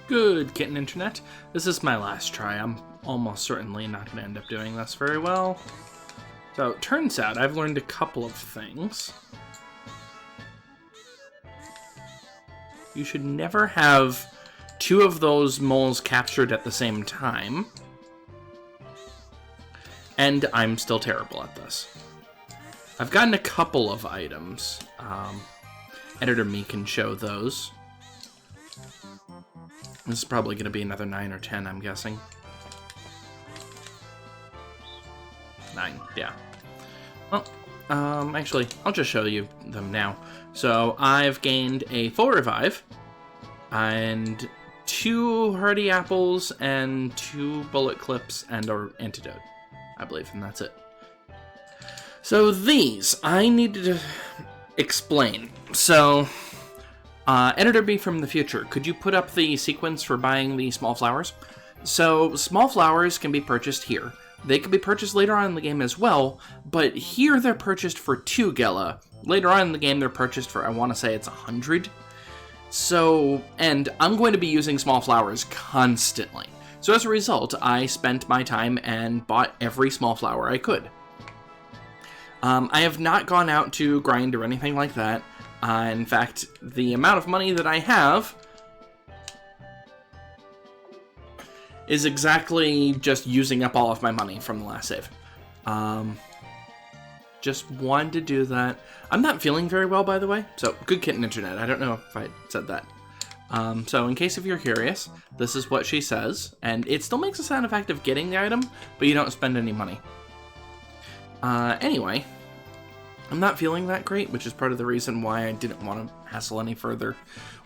Good kitten internet. This is my last try. I'm almost certainly not going to end up doing this very well. So, it turns out I've learned a couple of things. You should never have two of those moles captured at the same time. And I'm still terrible at this. I've gotten a couple of items. Editor Me can show those. This is probably going to be another 9 or 10, I'm guessing. 9, yeah. Well, actually, I'll just show you them now. So, I've gained a full revive, and 2 hardy apples, and 2 bullet clips, and an antidote, I believe, and that's it. So, these, I needed to explain. So, Editor B from the future, could you put up the sequence for buying the small flowers? So, small flowers can be purchased here. They can be purchased later on in the game as well, but here they're purchased for 2 Gela. Later on in the game they're purchased for, I want to say it's 100. So, and I'm going to be using small flowers constantly. So as a result, I spent my time and bought every small flower I could. I have not gone out to grind or anything like that. In fact, the amount of money that I have is exactly just using up all of my money from the last save. Just wanted to do that. I'm not feeling very well, by the way, so good kitten internet. I don't know if I said that. So in case if you're curious, this is what she says, and it still makes a sound effect of getting the item, but you don't spend any money. Anyway, I'm not feeling that great, which is part of the reason why I didn't want to hassle any further.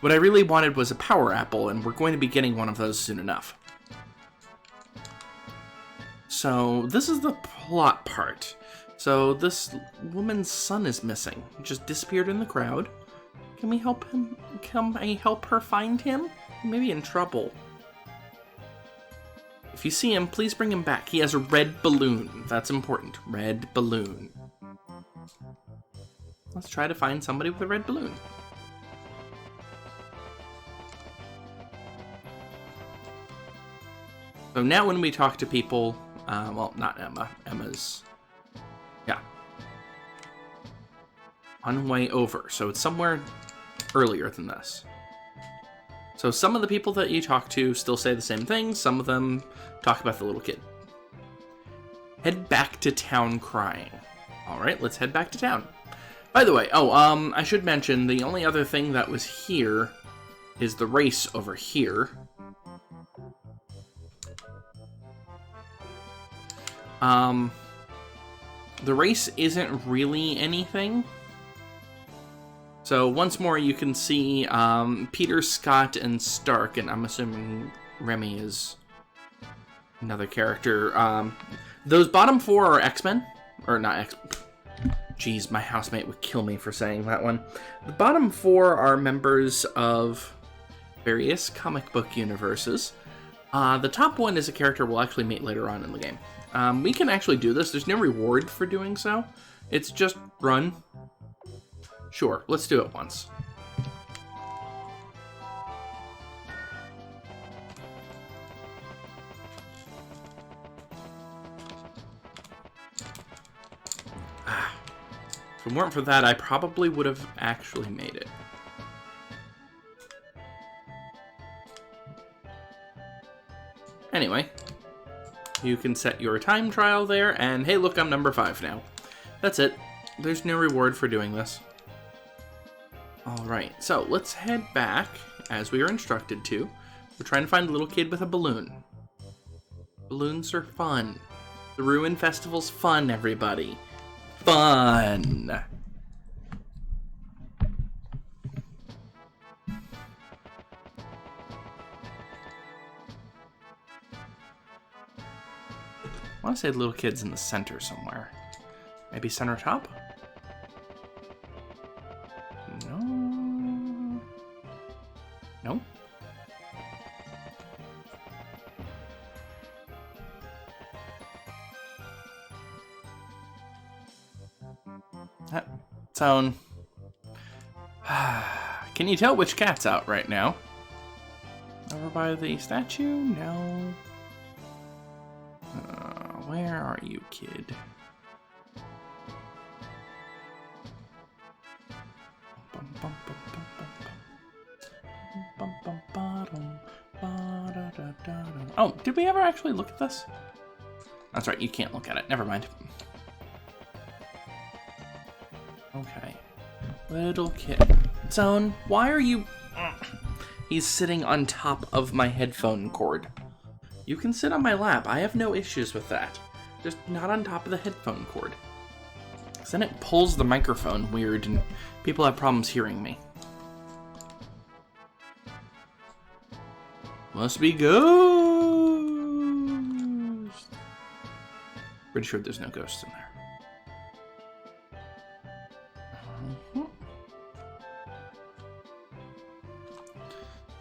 What I really wanted was a power apple, and we're going to be getting one of those soon enough. So, this is the plot part. So, this woman's son is missing. He just disappeared in the crowd. Can we help him? Can I help her find him? He may be in trouble. If you see him, please bring him back. He has a red balloon. That's important. Red balloon. Let's try to find somebody with a red balloon. So now when we talk to people, well, not Emma. Emma's, yeah, on way over. So it's somewhere earlier than this. So some of the people that you talk to still say the same thing. Some of them talk about the little kid. Head back to town crying. All right, let's head back to town. By the way, I should mention the only other thing that was here is the race over here. The race isn't really anything. So once more you can see Peter, Scott, and Stark, and I'm assuming Remy is another character. Those bottom 4 are X-Men, or not X-Men. Jeez, my housemate would kill me for saying that one. The bottom 4 are members of various comic book universes. The top one is a character we'll actually meet later on in the game. We can actually do this. There's no reward for doing so. It's just run. Sure, let's do it once. If it weren't for that, I probably would have actually made it. Anyway, you can set your time trial there, and hey look, I'm number 5 now. That's it. There's no reward for doing this. Alright, so let's head back, as we are instructed to. We're trying to find a little kid with a balloon. Balloons are fun. The Ruin Festival's fun, everybody. Fun! I want to say the little kid's in the center somewhere. Maybe center top? No. No? That sound. Can you tell which cat's out right now? A by the statue? No. Where are you, kid? Oh, did we ever actually look at this? That's right, you can't look at it. Never mind. Okay. Little kid. Zone, why are you... He's sitting on top of my headphone cord. You can sit on my lap. I have no issues with that. Just not on top of the headphone cord. Because then it pulls the microphone weird and people have problems hearing me. Must be ghosts. Pretty sure there's no ghosts in there.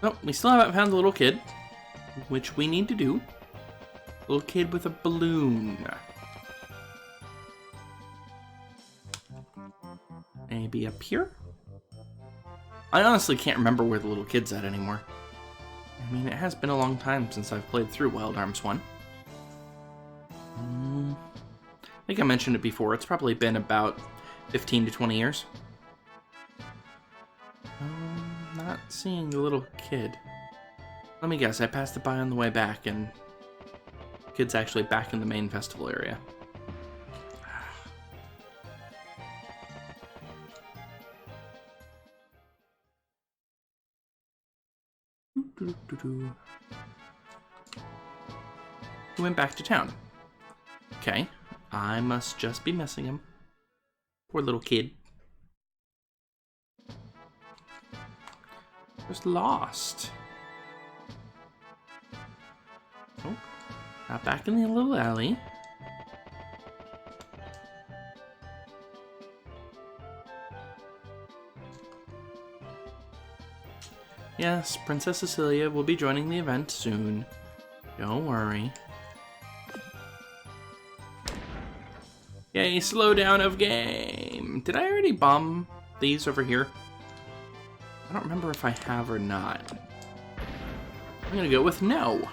Oh, we still haven't found the little kid, which we need to do. Little kid with a balloon. Maybe up here? I honestly can't remember where the little kid's at anymore. I mean, it has been a long time since I've played through Wild Arms 1. I think I mentioned it before. It's probably been about 15 to 20 years. Not seeing the little kid. Let me guess, I passed it by on the way back, and the kid's actually back in the main festival area. He went back to town. Okay, I must just be missing him. Poor little kid. Just lost. Oh, got back in the little alley. Yes, Princess Cecilia will be joining the event soon. Don't worry. Yay, slowdown of game. Did I already bomb these over here? I don't remember if I have or not. I'm gonna go with no.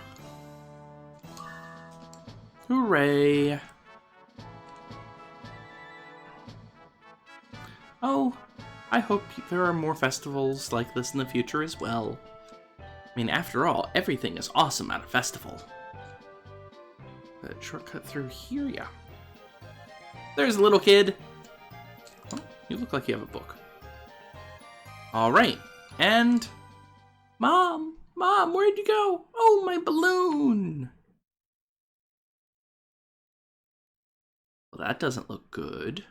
Hooray. Oh, I hope there are more festivals like this in the future as well. I mean, after all, everything is awesome at a festival. The shortcut through here, yeah. There's a little kid. Oh, you look like you have a book. All right, and Mom, where'd you go? Oh, my balloon. Well, that doesn't look good.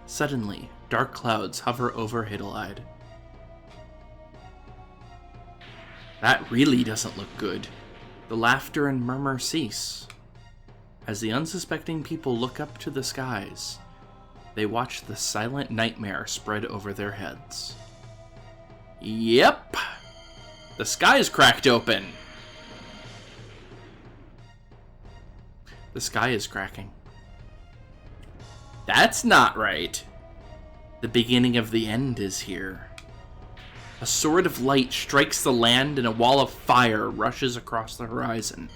Suddenly, dark clouds hover over Hiddle-eyed. That really doesn't look good. The laughter and murmur cease. As the unsuspecting people look up to the skies, they watch the silent nightmare spread over their heads. Yep! The sky's cracked open! The sky is cracking. That's not right. The beginning of the end is here. A sword of light strikes the land and a wall of fire rushes across the horizon.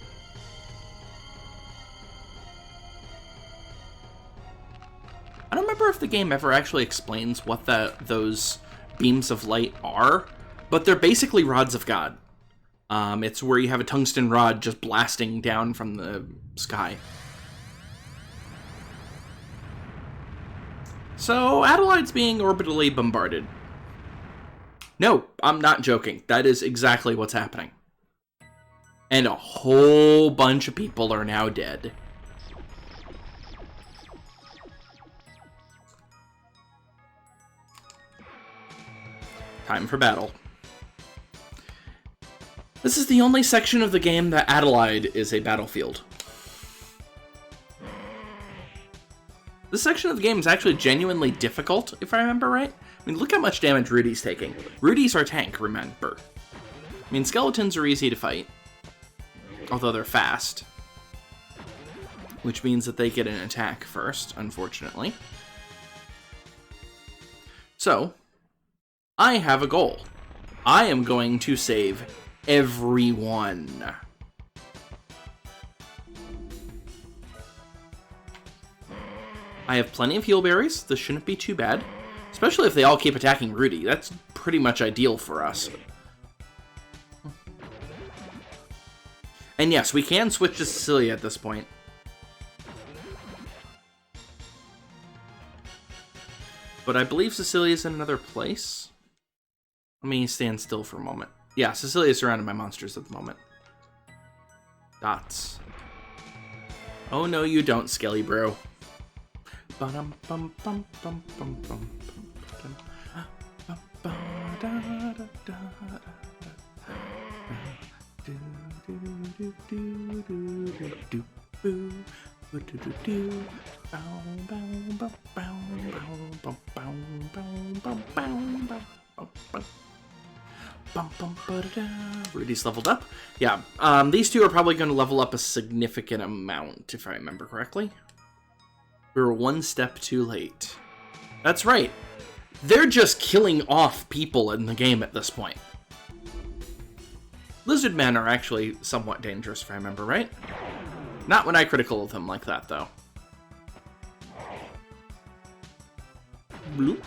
I don't remember if the game ever actually explains what those beams of light are, but they're basically rods of God. It's where you have a tungsten rod just blasting down from the sky. So, Adelaide's being orbitally bombarded. No, I'm not joking. That is exactly what's happening. And a whole bunch of people are now dead. Time for battle. This is the only section of the game that Adelaide is a battlefield. This section of the game is actually genuinely difficult, if I remember right. I mean, look how much damage Rudy's taking. Rudy's our tank, remember. I mean, skeletons are easy to fight, although they're fast. which means that they get an attack first, unfortunately. So, I have a goal. I am going to save everyone. I have plenty of heal berries. This shouldn't be too bad. Especially if they all keep attacking Rudy. That's pretty much ideal for us. And yes, we can switch to Cecilia at this point. But I believe Cecilia's in another place. Let me stand still for a moment. Yeah, Cecilia's surrounded by monsters at the moment. Dots. Oh no, you don't, Skelly Bro. Rudy's leveled up. Yeah, these two are probably going to level up a significant amount, if I remember correctly. We were one step too late. That's right. They're just killing off people in the game at this point. Lizard men are actually somewhat dangerous, if I remember right. Not when I critical them like that, though. Bloop.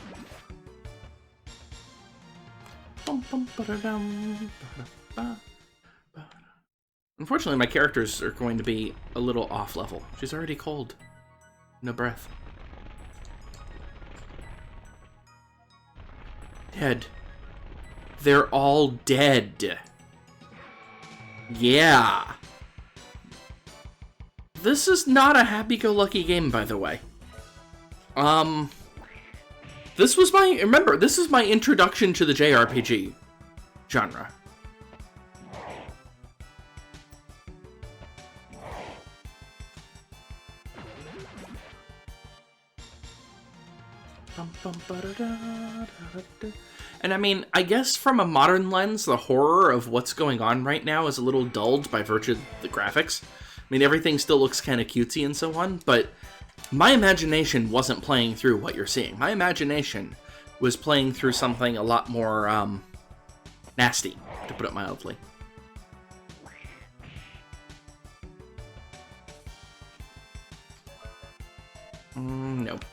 Unfortunately, my characters are going to be a little off level. She's already cold. No breath. Dead. They're all dead. Yeah. This is not a happy-go-lucky game, by the way. This was my... Remember, this is my introduction to the JRPG genre. And I mean, I guess from a modern lens, the horror of what's going on right now is a little dulled by virtue of the graphics. I mean, everything still looks kind of cutesy and so on, but my imagination wasn't playing through what you're seeing. My imagination was playing through something a lot more, nasty, to put it mildly. Nope.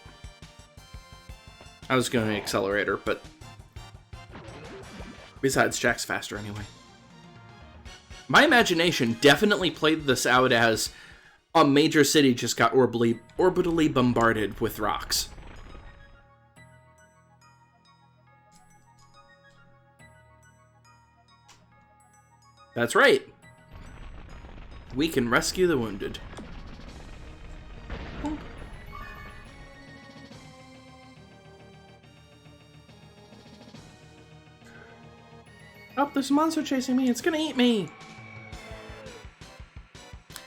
I was going to accelerator, but besides, Jack's faster anyway. My imagination definitely played this out as a major city just got orbitally bombarded with rocks. That's right. We can rescue the wounded. Oh, there's a monster chasing me. It's gonna eat me.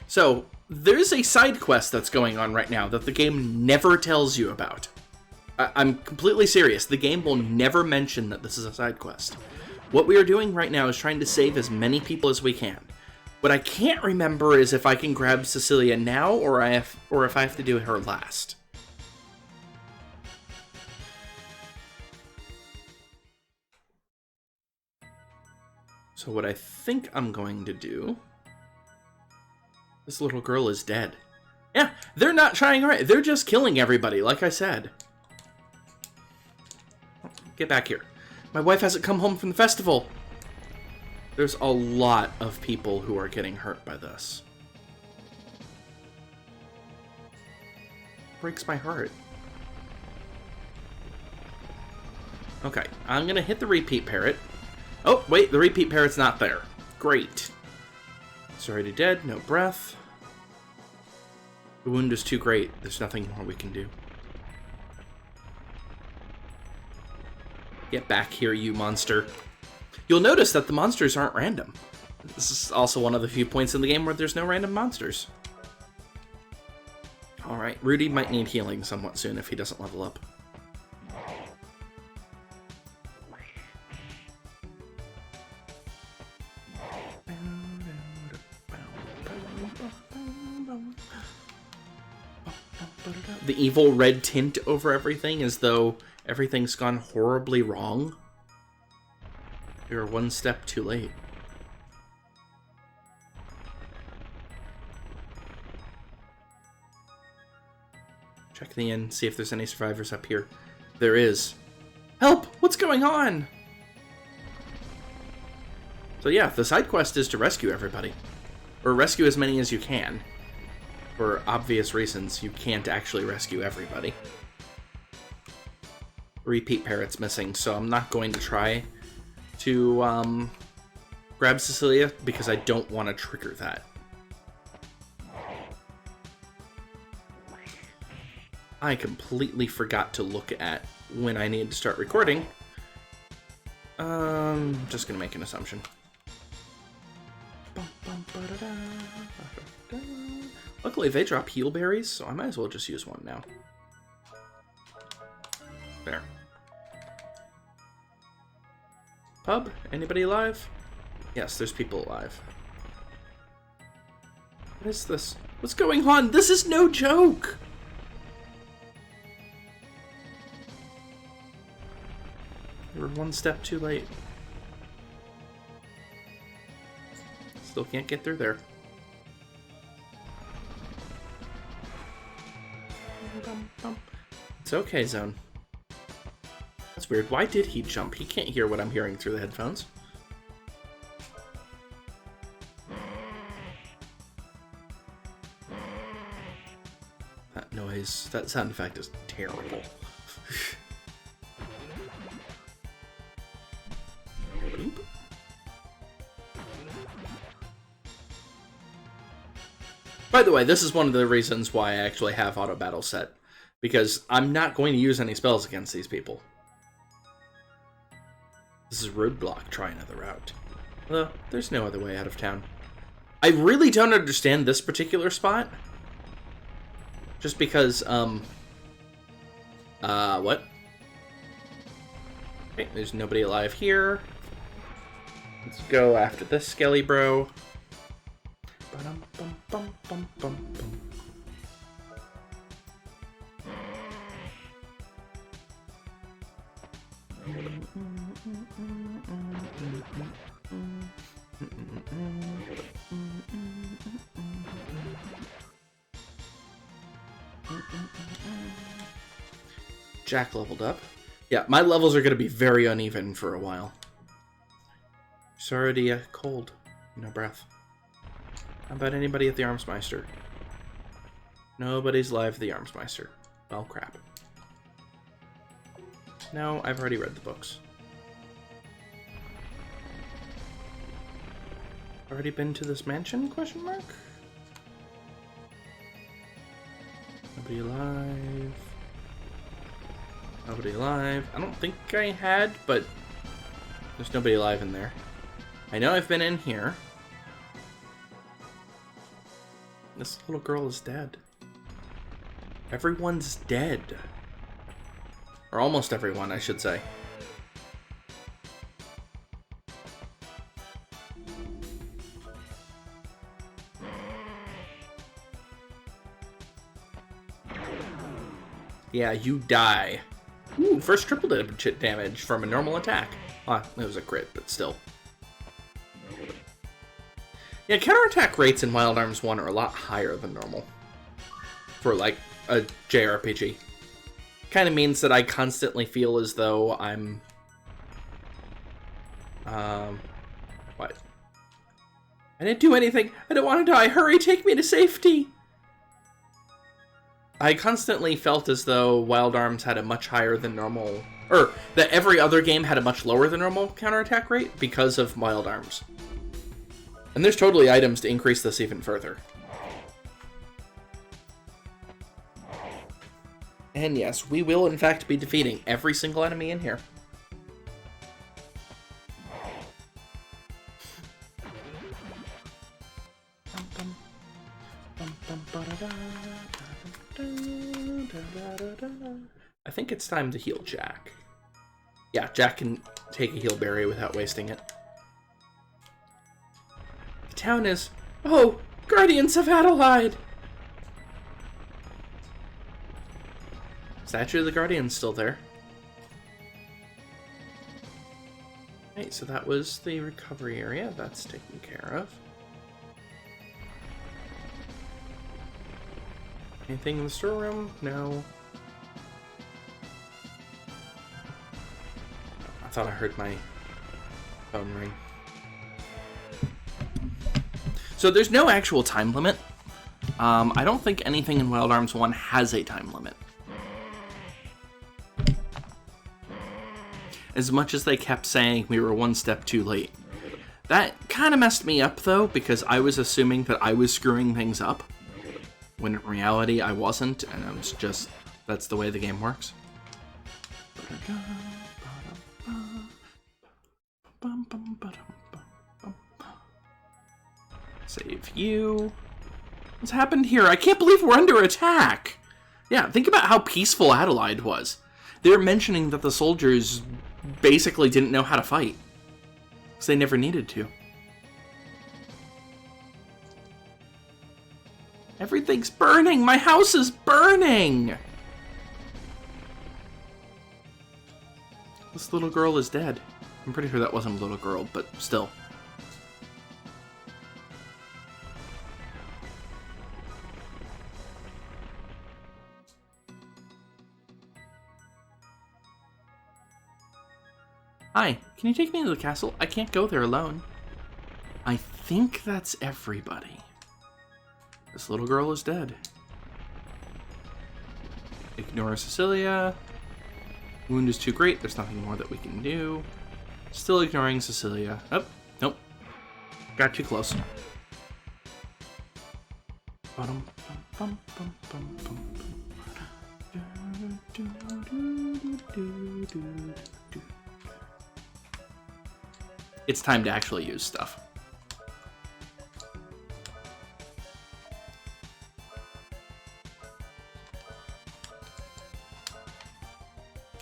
So, there's a side quest that's going on right now that the game never tells you about. I'm completely serious. The game will never mention that this is a side quest. What we are doing right now is trying to save as many people as we can. What I can't remember is if I can grab Cecilia now or if I have to do her last. So what I think I'm going to do... This little girl is dead. Yeah, they're not trying right. They're just killing everybody, like I said. Get back here. My wife hasn't come home from the festival. There's a lot of people who are getting hurt by this. Breaks my heart. Okay, I'm gonna hit the repeat parrot. Oh, wait, the repeat parrot's not there. Great. It's already dead, no breath. The wound is too great. There's nothing more we can do. Get back here, you monster. You'll notice that the monsters aren't random. This is also one of the few points in the game where there's no random monsters. Alright, Rudy might need healing somewhat soon if he doesn't level up. evil red tint over everything as though everything's gone horribly wrong. We were one step too late. Check the inn, see if there's any survivors up here. There is. Help! What's going on? So yeah, the side quest is to rescue everybody. Or rescue as many as you can. For obvious reasons, you can't actually rescue everybody. Repeat parrot's missing, so I'm not going to try to grab Cecilia because I don't want to trigger that. I completely forgot to look at when I need to start recording. Just gonna make an assumption. Luckily they drop heal berries, so I might as well just use one now. There. Pub? Anybody alive? Yes, there's people alive. What is this? What's going on? This is no joke! We're one step too late. Still can't get through there. It's okay, Zone. That's weird. Why did he jump? He can't hear what I'm hearing through the headphones. That noise, that sound effect is terrible. By the way, this is one of the reasons why I actually have auto battle set, because I'm not going to use any spells against these people. This is roadblock, try another route. Well, there's no other way out of town. I really don't understand this particular spot. Just because, what? Okay, there's nobody alive here. Let's go after this skelly bro. Jack leveled up. Yeah, my levels are going to be very uneven for a while. It's already cold. No breath. How about anybody at the Armsmeister? Nobody's live at the Armsmeister. Well, crap. No, I've already read the books. Already been to this mansion? Question mark? Nobody alive. Nobody alive. I don't think I had, but there's nobody alive in there. I know I've been in here. This little girl is dead. Everyone's dead. Or almost everyone, I should say. Yeah, you die. Ooh, first triple damage from a normal attack. Ah, it was a crit, but still. Yeah, counterattack rates in Wild Arms 1 are a lot higher than normal. For, like, a JRPG. Kind of means that I constantly feel as though I'm... What? I didn't do anything! I don't want to die! Hurry, take me to safety! I constantly felt as though Wild Arms had a much higher than normal... Or, that every other game had a much lower than normal counterattack rate because of Wild Arms. And there's totally items to increase this even further. And yes, we will in fact be defeating every single enemy in here. I think it's time to heal Jack. Yeah, Jack can take a heal berry without wasting it. The town is... Oh! Guardians of Adelaide! Statue of the Guardian's still there. Okay, so that was the recovery area. That's taken care of. Anything in the storeroom? No. I thought I heard my phone ring. So there's no actual time limit. I don't think anything in Wild Arms 1 has a time limit. As much as they kept saying we were one step too late. That kind of messed me up, though, because I was assuming that I was screwing things up, when in reality I wasn't, and I was just, that's the way the game works. Save you. What's happened here? I can't believe we're under attack! Yeah, think about how peaceful Adelaide was. They were mentioning that the soldiers basically didn't know how to fight, because they never needed to. Everything's burning! My house is burning! This little girl is dead. I'm pretty sure that wasn't a little girl, but still. Hi, can you take me to the castle? I can't go there alone. I think that's everybody. This little girl is dead. Ignore Cecilia. Wound is too great. There's nothing more that we can do. Still ignoring Cecilia. Oh, nope. Got too close. It's time to actually use stuff.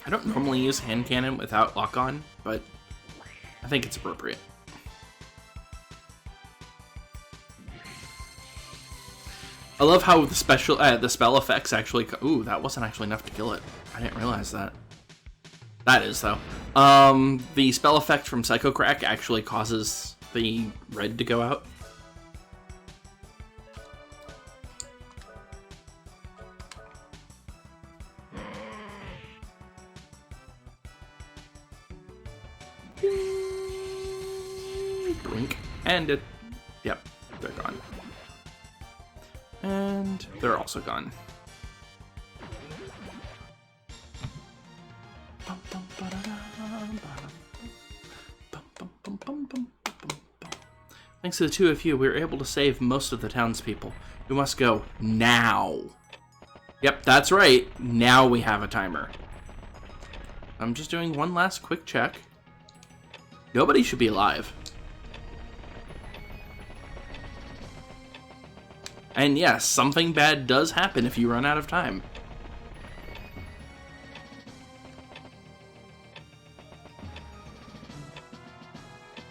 I don't normally use hand cannon without lock on, but I think it's appropriate. I love how the spell effects actually. Ooh, that wasn't actually enough to kill it. I didn't realize that. That is though. The spell effect from Psycho Crack actually causes the red to go out. Blink. And it... Yep, they're gone. And they're also gone. Thanks to the two of you, we were able to save most of the townspeople. We must go now. Yep, that's right. Now we have a timer. I'm just doing one last quick check. Nobody should be alive. And yes, something bad does happen if you run out of time.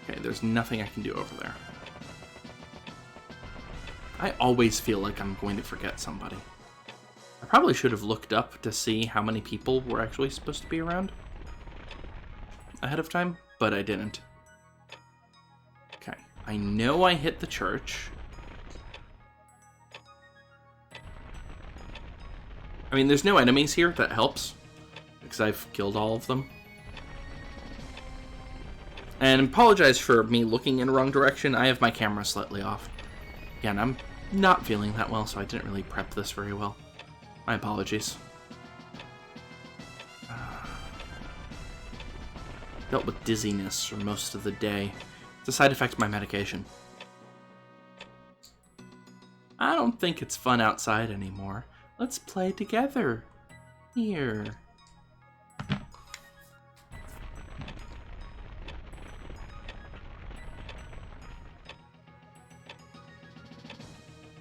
Okay, there's nothing I can do over there. I always feel like I'm going to forget somebody. I probably should have looked up to see how many people were actually supposed to be around ahead of time, but I didn't. Okay, I know I hit the church. I mean, there's no enemies here, that helps, because I've killed all of them. And apologize for me looking in the wrong direction. I have my camera slightly off. Again, I'm not feeling that well, so I didn't really prep this very well. My apologies. Dealt with dizziness for most of the day. It's a side effect of my medication. I don't think it's fun outside anymore. Let's play together. Here.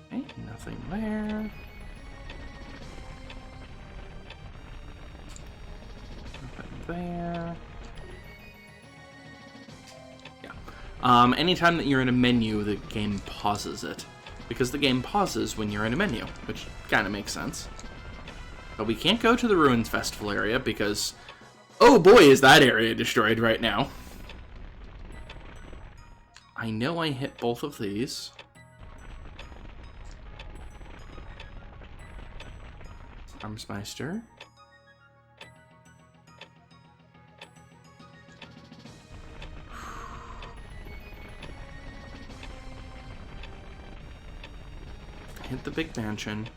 Okay, nothing there. Nothing there. Yeah. Anytime that you're in a menu, the game pauses it. Because the game pauses when you're in a menu, which kind of makes sense. But we can't go to the Ruins Festival area because, oh boy, is that area destroyed right now. I know I hit both of these. Armsmeister. Hit the big mansion.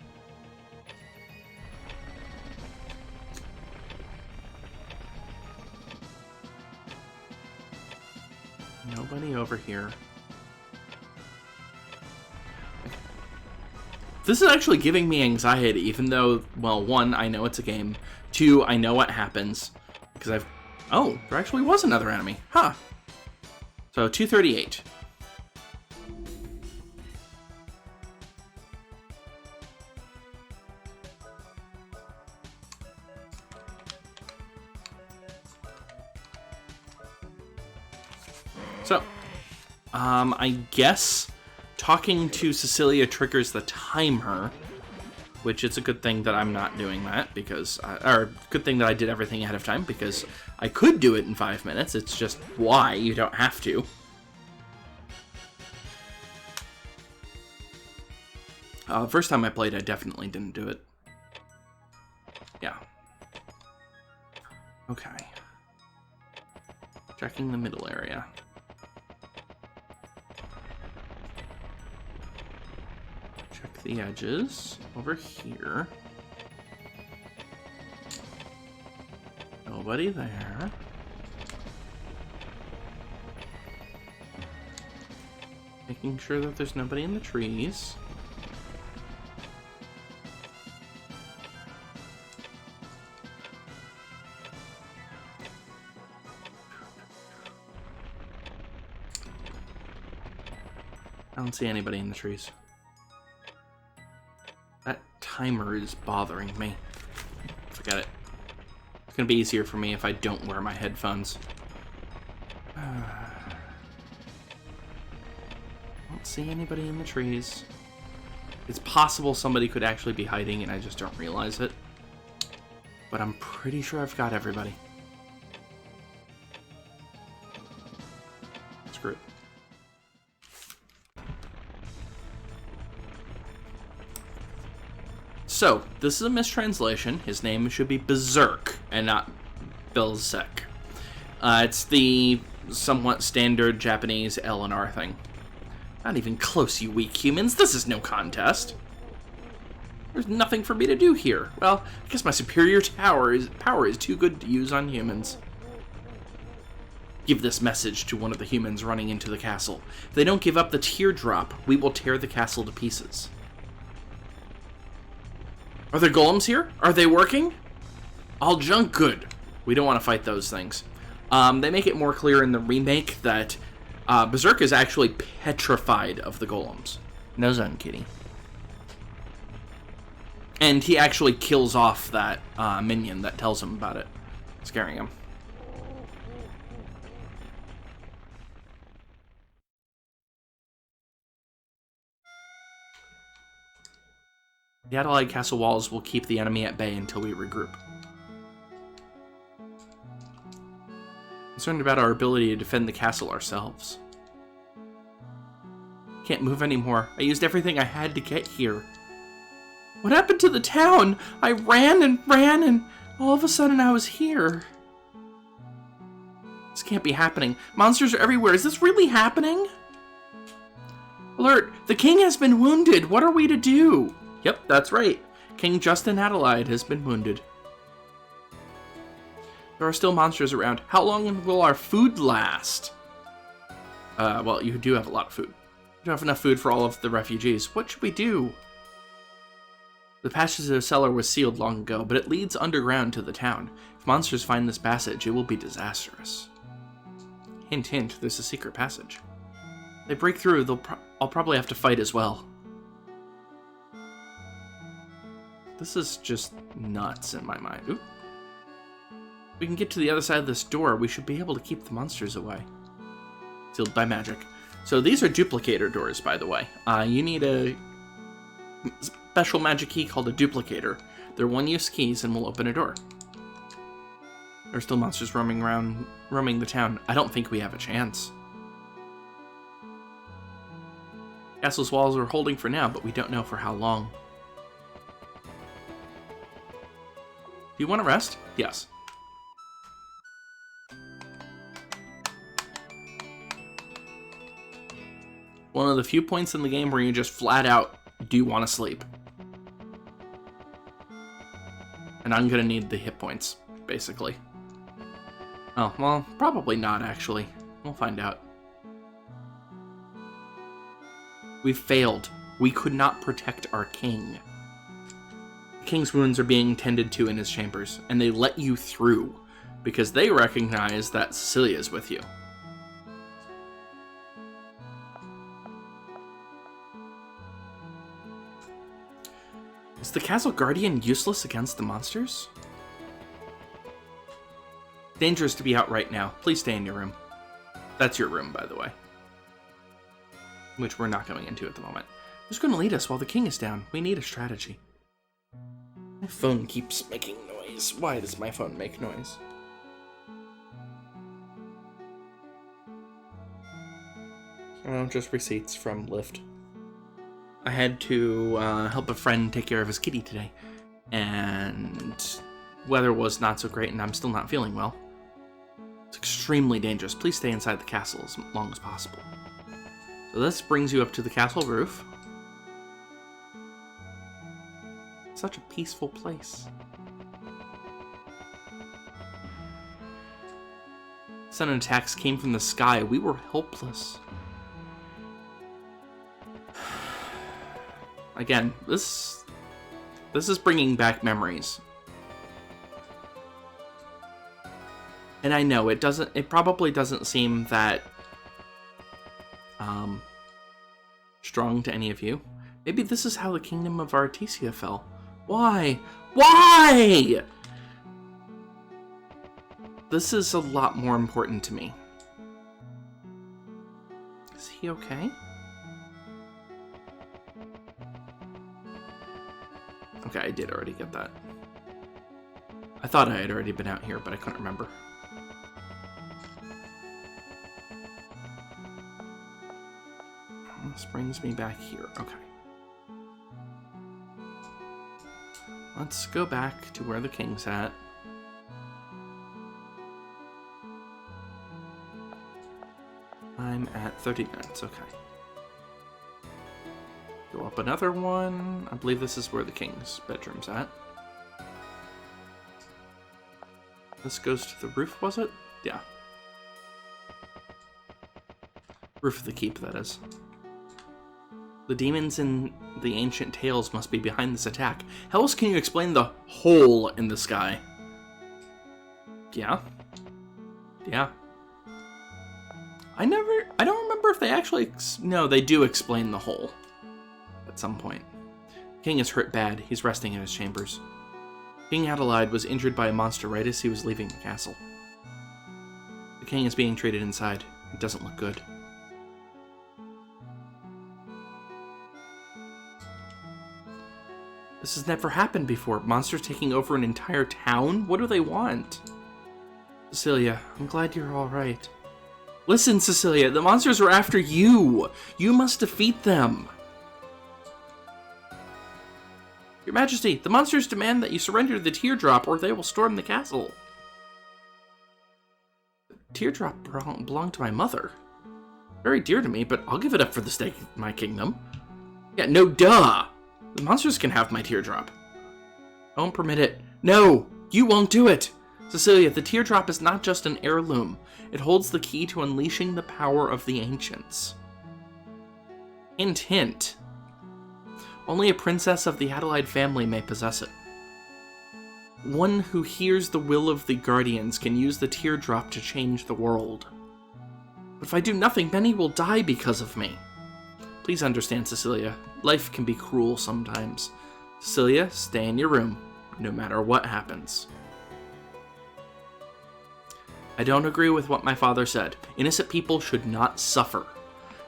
Nobody over here. This is actually giving me anxiety, even though, well, one, I know it's a game. Two, I know what happens. Because I've... Oh, there actually was another enemy. Huh. So, 238. So, I guess talking to Cecilia triggers the timer, which it's a good thing that I'm not doing that because, or good thing that I did everything ahead of time because I could do it in 5 minutes. It's just why you don't have to. First time I played, I definitely didn't do it. Yeah. Okay. Checking the middle area. Check the edges. Over here. Nobody there. Making sure that there's nobody in the trees. I don't see anybody in the trees. That timer is bothering me. Forget it. It's gonna be easier for me if I don't wear my headphones. Don't see anybody in the trees. It's possible somebody could actually be hiding and I just don't realize it. But I'm pretty sure I've got everybody. Screw it. So, this is a mistranslation. His name should be Berserk, and not Belzec. It's the somewhat standard Japanese L and R thing. Not even close, you weak humans. This is no contest. There's nothing for me to do here. Well, I guess my superior power is too good to use on humans. Give this message to one of the humans running into the castle. If they don't give up the teardrop, we will tear the castle to pieces. Are there golems here? Are they working? All junk, good. We don't want to fight those things. They make it more clear in the remake that Berserk is actually petrified of the golems. No zone, kitty. And he actually kills off that minion that tells him about it, scaring him. The Adelaide Castle walls will keep the enemy at bay until we regroup. Concerned about our ability to defend the castle ourselves. Can't move anymore. I used everything I had to get here. What happened to the town? I ran and all of a sudden I was here. This can't be happening. Monsters are everywhere. Is this really happening? Alert! The king has been wounded. What are we to do? Yep, that's right. King Justin Adelaide has been wounded. There are still monsters around. How long will our food last? Well, you do have a lot of food. You don't have enough food for all of the refugees. What should we do? The passage to the cellar was sealed long ago, but it leads underground to the town. If monsters find this passage, it will be disastrous. Hint, hint, there's a secret passage. If they break through, I'll probably have to fight as well. This is just nuts in my mind. Oop. If we can get to the other side of this door, we should be able to keep the monsters away. Sealed by magic. So these are duplicator doors, by the way. You need a special magic key called a duplicator. They're one-use keys and will open a door. There are still monsters roaming the town. I don't think we have a chance. Castle's walls are holding for now, but we don't know for how long. Do you want to rest? Yes. One of the few points in the game where you just flat out do want to sleep. And I'm going to need the hit points, basically. Oh, well, probably not, actually. We'll find out. We failed. We could not protect our king. The king's wounds are being tended to in his chambers, and they let you through because they recognize that Cecilia's with you. Is the castle guardian useless against the monsters? Dangerous to be out right now. Please stay in your room. That's your room, by the way. Which we're not going into at the moment. Who's going to lead us while the king is down? We need a strategy. My phone keeps making noise. Why does my phone make noise? Oh, just receipts from Lyft. I had to help a friend take care of his kitty today, and weather was not so great, and I'm still not feeling well. It's extremely dangerous. Please stay inside the castle as long as possible. So this brings you up to the castle roof. Such a peaceful place. Sudden attacks came from the sky. We were helpless. Again, this is bringing back memories. And I know it probably doesn't seem that strong to any of you. Maybe this is how the kingdom of Artesia fell. Why? Why? This is a lot more important to me. Is he okay? Okay, I did already get that. I thought I had already been out here, but I couldn't remember. This brings me back here. Okay. Let's go back to where the king's at. I'm at 30 minutes. Okay. Go up another one. I believe this is where the king's bedroom's at. This goes to the roof, was it? Yeah. Roof of the keep, that is. The demons in the ancient tales must be behind this attack. How else can you explain the hole in the sky? Yeah. Yeah. I don't remember if they actually... No, they do explain the hole. At some point. King is hurt bad. He's resting in his chambers. King Adelaide was injured by a monster right as he was leaving the castle. The king is being treated inside. It doesn't look good. This has never happened before. Monsters taking over an entire town? What do they want? Cecilia, I'm glad you're all right. Listen, Cecilia, the monsters are after you. You must defeat them. Your Majesty, the monsters demand that you surrender the teardrop or they will storm the castle. The teardrop belonged to my mother. Very dear to me, but I'll give it up for the sake of my kingdom. Yeah, no duh! The monsters can have my teardrop. I won't permit it. No! You won't do it! Cecilia, the teardrop is not just an heirloom. It holds the key to unleashing the power of the ancients. Hint, hint. Only a princess of the Adelaide family may possess it. One who hears the will of the guardians can use the teardrop to change the world. But if I do nothing, many will die because of me. Please understand, Cecilia. Life can be cruel sometimes. Cecilia, stay in your room, no matter what happens. I don't agree with what my father said. Innocent people should not suffer.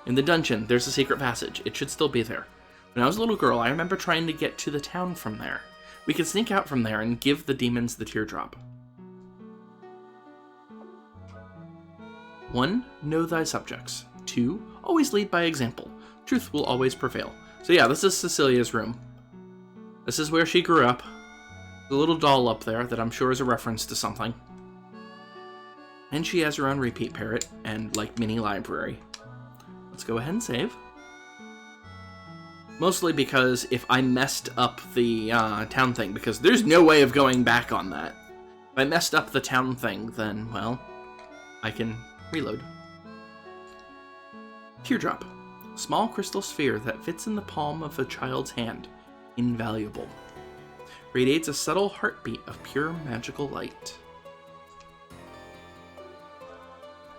In the dungeon, there's a secret passage. It should still be there. When I was a little girl, I remember trying to get to the town from there. We can sneak out from there and give the demons the teardrop. 1. Know thy subjects. 2. Always lead by example. Truth will always prevail. So yeah, this is Cecilia's room. This is where she grew up. The little doll up there that I'm sure is a reference to something. And she has her own repeat parrot and, like, mini library. Let's go ahead and save. Mostly because if I messed up the town thing, because there's no way of going back on that. If I messed up the town thing, then, well, I can reload. Teardrop. Small crystal sphere that fits in the palm of a child's hand. Invaluable. Radiates a subtle heartbeat of pure magical light.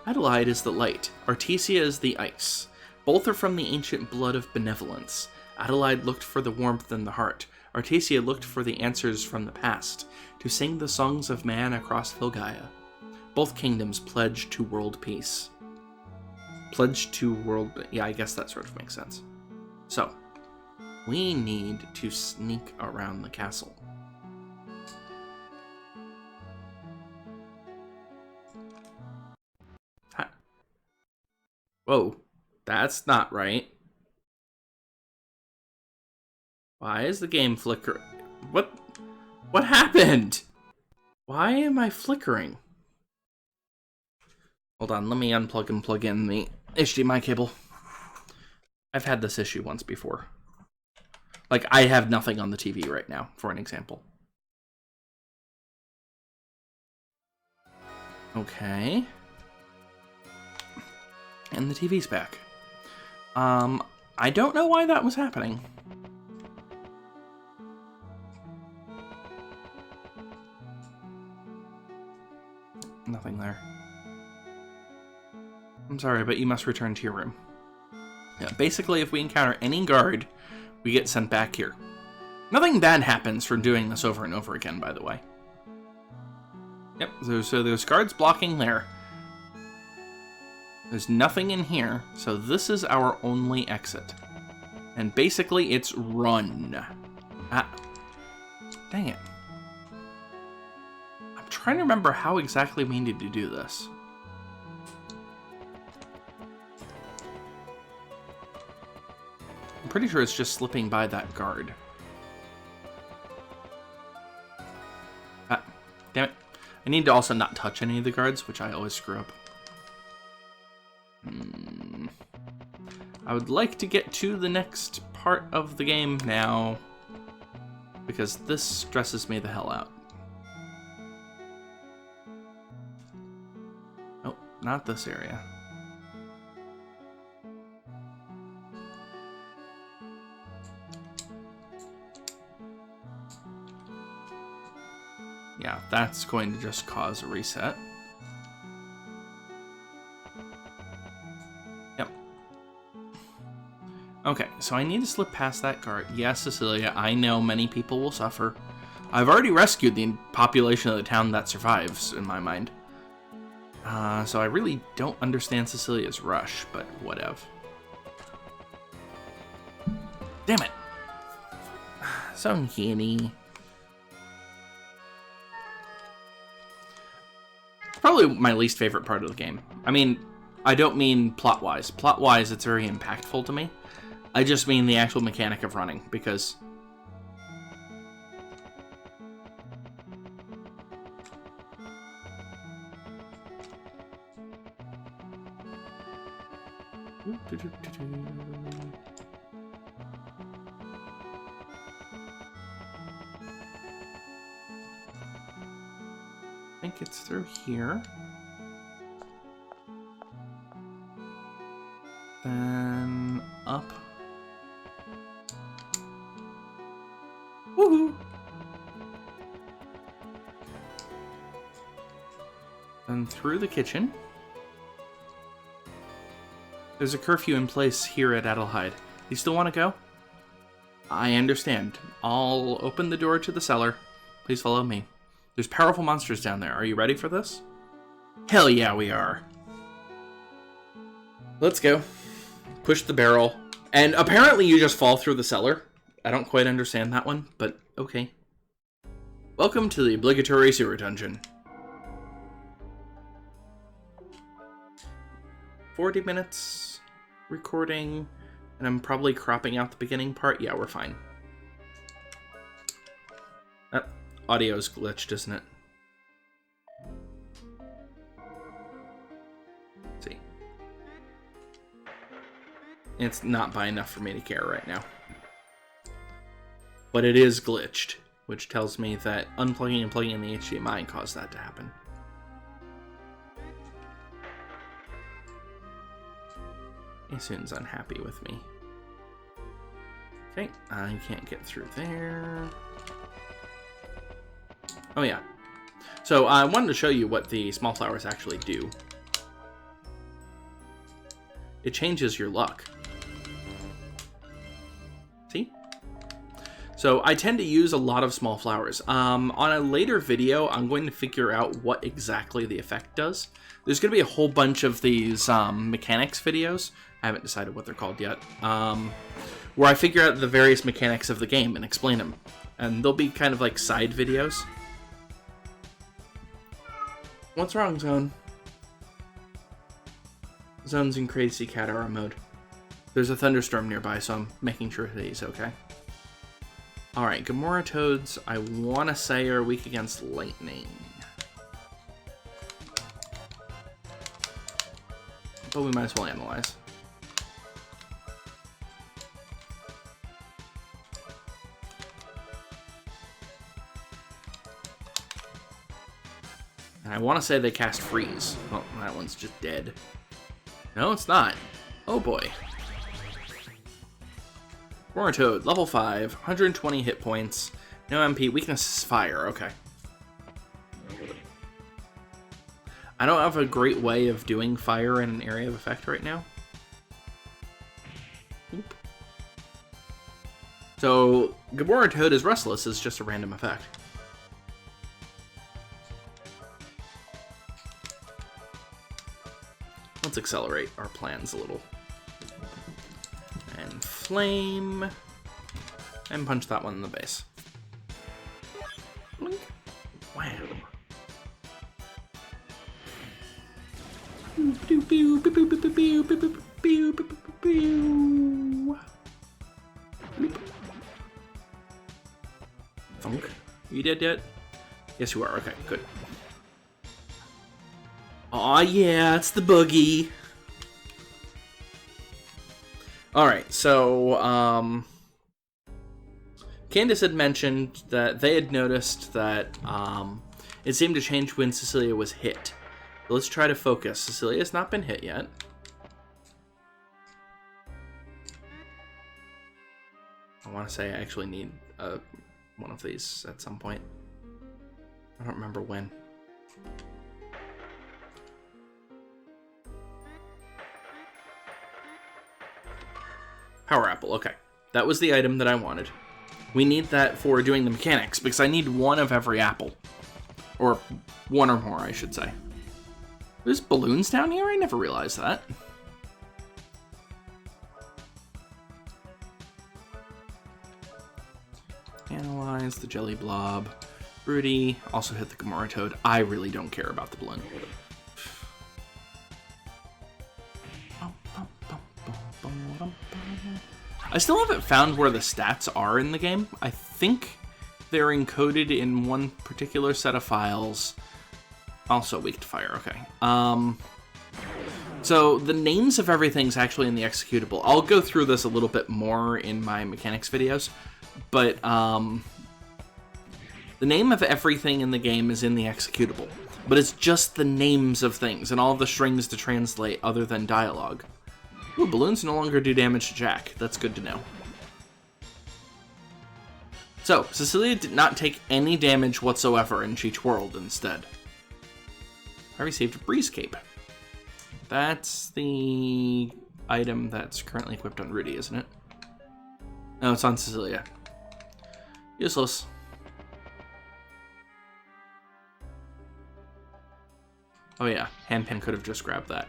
Adelaide is the light. Artesia is the ice. Both are from the ancient blood of benevolence. Adelaide looked for the warmth in the heart. Artesia looked for the answers from the past, to sing the songs of man across Filgaia. Both kingdoms pledged to world peace. Pledged to world... Yeah, I guess that sort of makes sense. So, we need to sneak around the castle. Whoa, that's not right. Why is the game flickering? What happened? Why am I flickering? Hold on, let me unplug and plug in the HDMI cable. I've had this issue once before. Like, I have nothing on the TV right now, for an example. Okay. And the TV's back. I don't know why that was happening. Nothing there. I'm sorry, but you must return to your room. Yeah, basically, if we encounter any guard, we get sent back here. Nothing bad happens from doing this over and over again, by the way. Yep, so there's guards blocking there. There's nothing in here, so this is our only exit. And basically, it's run. Ah, dang it. I'm trying to remember how exactly we needed to do this. I'm pretty sure it's just slipping by that guard. Ah, damn it. I need to also not touch any of the guards, which I always screw up. I would like to get to the next part of the game now, because this stresses me the hell out. Oh, not this area. Yeah, that's going to just cause a reset. Yep. Okay, so I need to slip past that guard. Yes, Cecilia, I know many people will suffer. I've already rescued the population of the town that survives, in my mind. So I really don't understand Cecilia's rush, but whatever. Damn it! So uncanny. Probably my least favorite part of the game. I mean, I don't mean plot-wise. Plot-wise, it's very impactful to me. I just mean the actual mechanic of running, because... I think it's through here. Then up. Woohoo! Then through the kitchen. There's a curfew in place here at Adelaide. You still want to go? I understand. I'll open the door to the cellar. Please follow me. There's powerful monsters down there. Are you ready for this? Hell yeah, we are. Let's go. Push the barrel. And apparently you just fall through the cellar. I don't quite understand that one, but okay. Welcome to the obligatory sewer dungeon. 40 minutes recording, and I'm probably cropping out the beginning part. Yeah, we're fine. Audio's glitched, isn't it? Let's see. It's not by enough for me to care right now. But it is glitched, which tells me that unplugging and plugging in the HDMI caused that to happen. Asun's unhappy with me. Okay, I can't get through there. Oh yeah. So I wanted to show you what the small flowers actually do. It changes your luck. See? So I tend to use a lot of small flowers. On a later video, I'm going to figure out what exactly the effect does. There's going to be a whole bunch of these mechanics videos. I haven't decided what they're called yet. Where I figure out the various mechanics of the game and explain them. And they'll be kind of like side videos. What's wrong, Zone? Zone's in crazy cat hour mode. There's a thunderstorm nearby, so I'm making sure that he's okay. Alright, Gamora Toads, I want to say, are weak against lightning. But we might as well analyze. And I want to say they cast Freeze. Oh, that one's just dead. No, it's not. Oh boy. Toad, level 5, 120 hit points, no MP, weakness is fire, okay. I don't have a great way of doing fire in an area of effect right now. Oop. So, Gamora Toad is Restless is just a random effect. Let's accelerate our plans a little. And flame. And punch that one in the base. Blink. Wow. Funk. Are you dead yet? Yes, you are. Okay, good. Aw, yeah, it's the boogie. Alright, so, Candace had mentioned that they had noticed that, it seemed to change when Cecilia was hit. So let's try to focus. Cecilia's not been hit yet. I want to say I actually need, one of these at some point. I don't remember when. Power Apple, okay. That was the item that I wanted. We need that for doing the mechanics, because I need one of every apple. Or one or more, I should say. There's balloons down here? I never realized that. Analyze the jelly blob. Rudy also hit the Gamora Toad. I really don't care about the balloon. I still haven't found where the stats are in the game. I think they're encoded in one particular set of files. Also weak to fire, okay. So the names of everything's actually in the executable. I'll go through this a little bit more in my mechanics videos, but the name of everything in the game is in the executable. But it's just the names of things and all the strings to translate other than dialogue. Ooh, balloons no longer do damage to Jack. That's good to know. So, Cecilia did not take any damage whatsoever and she twirled instead. I received a Breeze Cape. That's the item that's currently equipped on Rudy, isn't it? No, it's on Cecilia. Useless. Oh yeah, Handpin could have just grabbed that.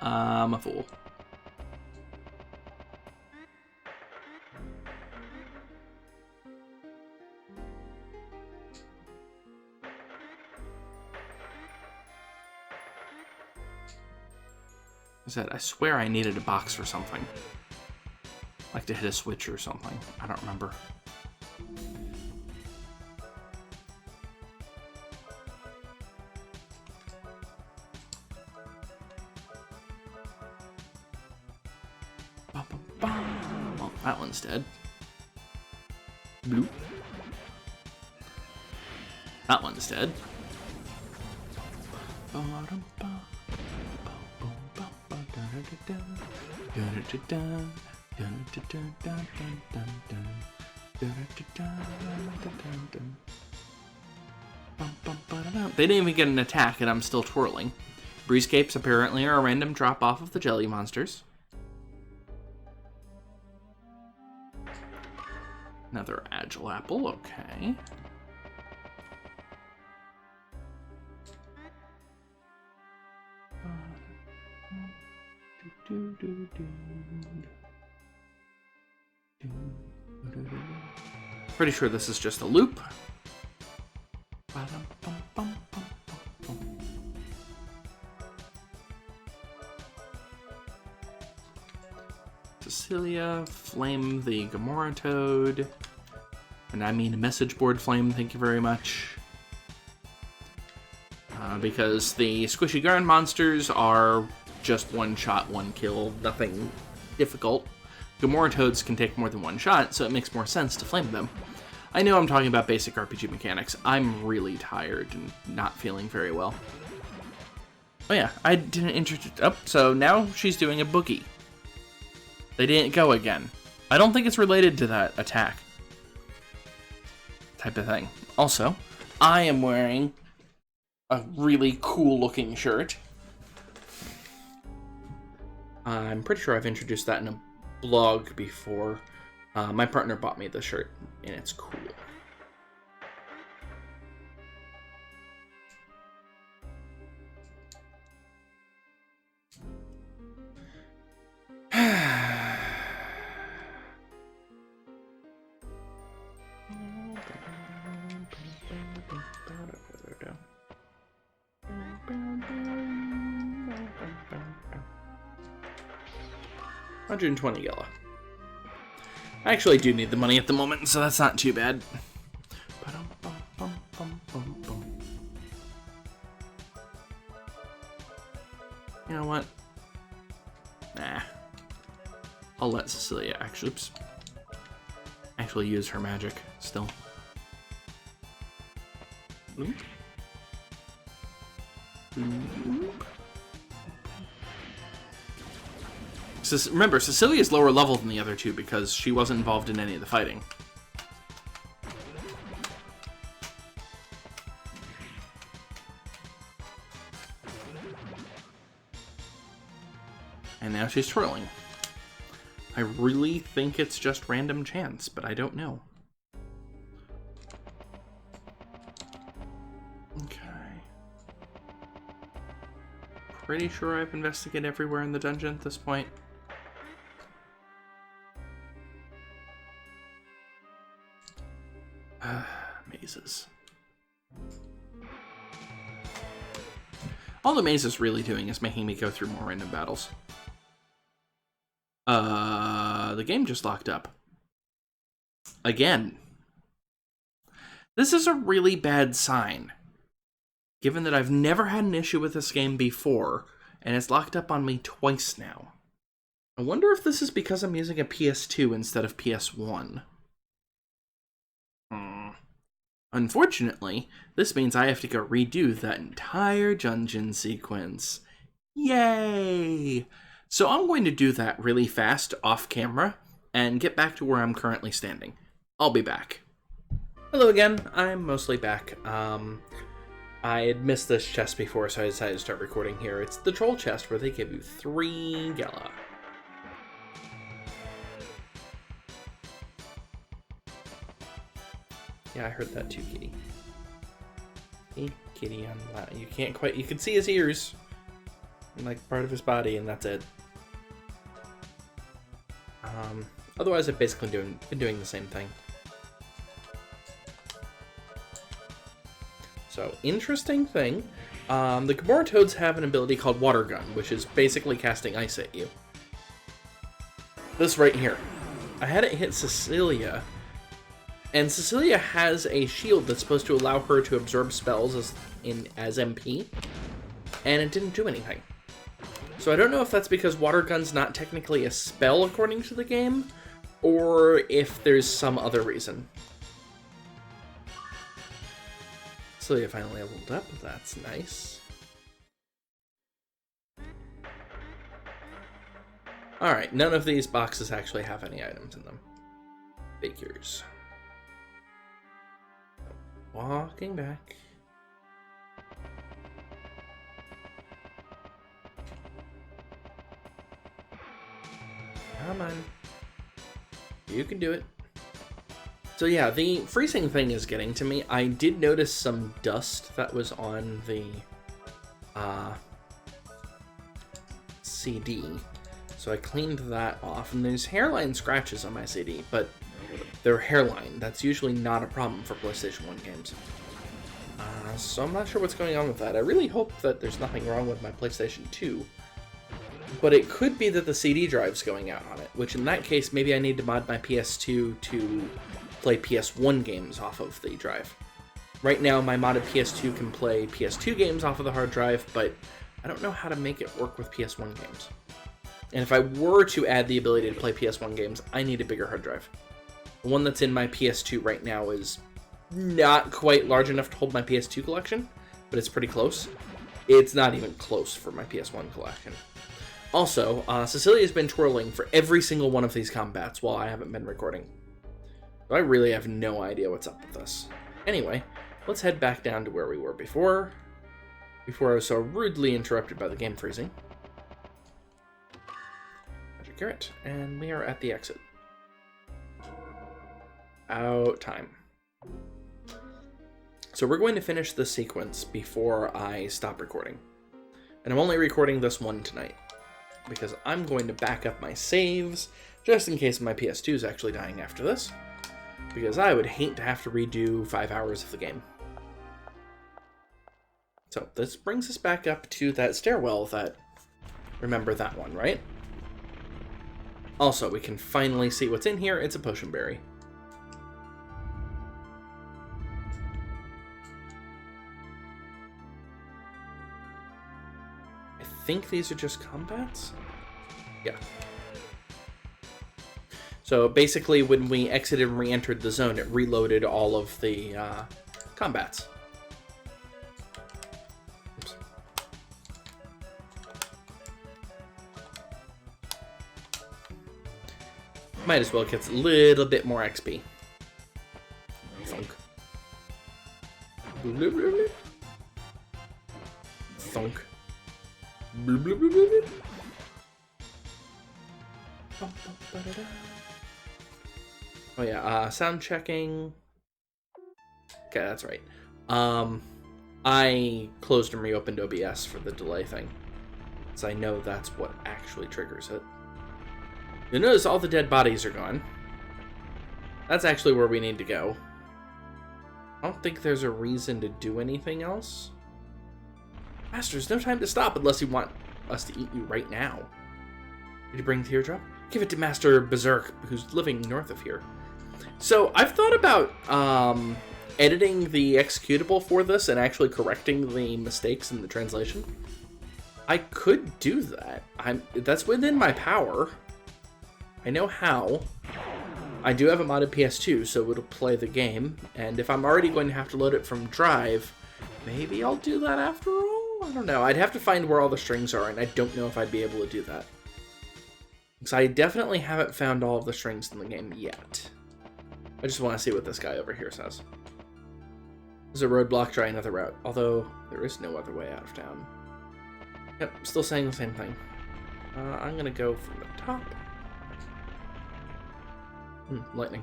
I'm a fool. I said, I swear I needed a box for something. Like to hit a switch or something. I don't remember. Well, that one's dead. Bloop. That one's dead. They didn't even get an attack and I'm still twirling. Breezecapes apparently are a random drop off of the jelly monsters. Another agile apple, okay. Pretty sure this is just a loop. Cecilia, flame the Gamora Toad. And I mean message board flame, thank you very much. Because the squishy garden monsters are just one shot, one kill, nothing difficult. Gamora Toads can take more than one shot, so it makes more sense to flame them. I know I'm talking about basic RPG mechanics. I'm really tired and not feeling very well. Oh yeah, I didn't introduce... Oh, so now she's doing a boogie. They didn't go again. I don't think it's related to that attack type of thing. Also, I am wearing a really cool looking shirt. I'm pretty sure I've introduced that in a blog before. My partner bought me the shirt, and it's cool. $120 yellow. I actually do need the money at the moment, so that's not too bad. You know what? Nah. I'll let Cecilia actually use her magic still. Bloop. Bloop. Remember, Cecilia's lower level than the other two because she wasn't involved in any of the fighting. And now she's twirling. I really think it's just random chance, but I don't know. Okay. Pretty sure I've investigated everywhere in the dungeon at this point. Mazes. All the maze is really doing is making me go through more random battles. The game just locked up. Again. This is a really bad sign. Given that I've never had an issue with this game before, and it's locked up on me twice now. I wonder if this is because I'm using a PS2 instead of PS1. Unfortunately, this means I have to go redo that entire dungeon sequence. Yay! So I'm going to do that really fast off camera and get back to where I'm currently standing. I'll be back. Hello again, I'm mostly back. I had missed this chest before, so I decided to start recording here. It's the troll chest where they give you 3 Gala. Yeah, I heard that too, Kitty. Hey, Kitty, you can't quite... You can see his ears. Like, part of his body, and that's it. Otherwise, I've basically been doing the same thing. So, interesting thing. The Gamora Toads have an ability called Water Gun, which is basically casting ice at you. This right here. I had it hit Cecilia, and Cecilia has a shield that's supposed to allow her to absorb spells as MP, and it didn't do anything. So I don't know if that's because Water Gun's not technically a spell according to the game, or if there's some other reason. Cecilia finally leveled up, that's nice. Alright, none of these boxes actually have any items in them. Figures. Walking back. Come on. You can do it. So yeah, the freezing thing is getting to me. I did notice some dust that was on the CD. So I cleaned that off, and there's hairline scratches on my CD, but they're hairline. That's usually not a problem for PlayStation 1 games. So I'm not sure what's going on with that. I really hope that there's nothing wrong with my PlayStation 2. But it could be that the CD drive's going out on it, which in that case, maybe I need to mod my PS2 to play PS1 games off of the drive. Right now, my modded PS2 can play PS2 games off of the hard drive, but I don't know how to make it work with PS1 games. And if I were to add the ability to play PS1 games, I need a bigger hard drive. The one that's in my PS2 right now is not quite large enough to hold my PS2 collection, but it's pretty close. It's not even close for my PS1 collection. Also, Cecilia's been twirling for every single one of these combats while I haven't been recording. So I really have no idea what's up with this. Anyway, let's head back down to where we were before I was so rudely interrupted by the game freezing. Magic Carrot, and we are at the exit. Out time. So we're going to finish this sequence before I stop recording. And I'm only recording this one tonight, because I'm going to back up my saves, just in case my PS2 is actually dying after this, because I would hate to have to redo 5 hours of the game. So this brings us back up to that stairwell that, remember that one, right? Also, we can finally see what's in here. It's a potion berry. I think these are just combats? Yeah. So basically when we exited and re-entered the zone, it reloaded all of the combats. Oops. Might as well get a little bit more XP. Thunk. Thunk. Oh yeah, sound checking. Okay, that's right. I closed and reopened OBS for the delay thing, so I know that's what actually triggers it. You'll notice all the dead bodies are gone. That's actually where we need to go. I don't think there's a reason to do anything else. Master, there's no time to stop unless you want us to eat you right now. Did you bring Teardrop? Give it to Master Berserk, who's living north of here. So, I've thought about editing the executable for this and actually correcting the mistakes in the translation. I could do that. That's within my power. I know how. I do have a modded PS2, so it'll play the game. And if I'm already going to have to load it from Drive, maybe I'll do that after all? I don't know. I'd have to find where all the strings are, and I don't know if I'd be able to do that. Because I definitely haven't found all of the strings in the game yet. I just want to see what this guy over here says. There's a roadblock, try another route. Although, there is no other way out of town. Yep, still saying the same thing. I'm going to go from the top. Lightning.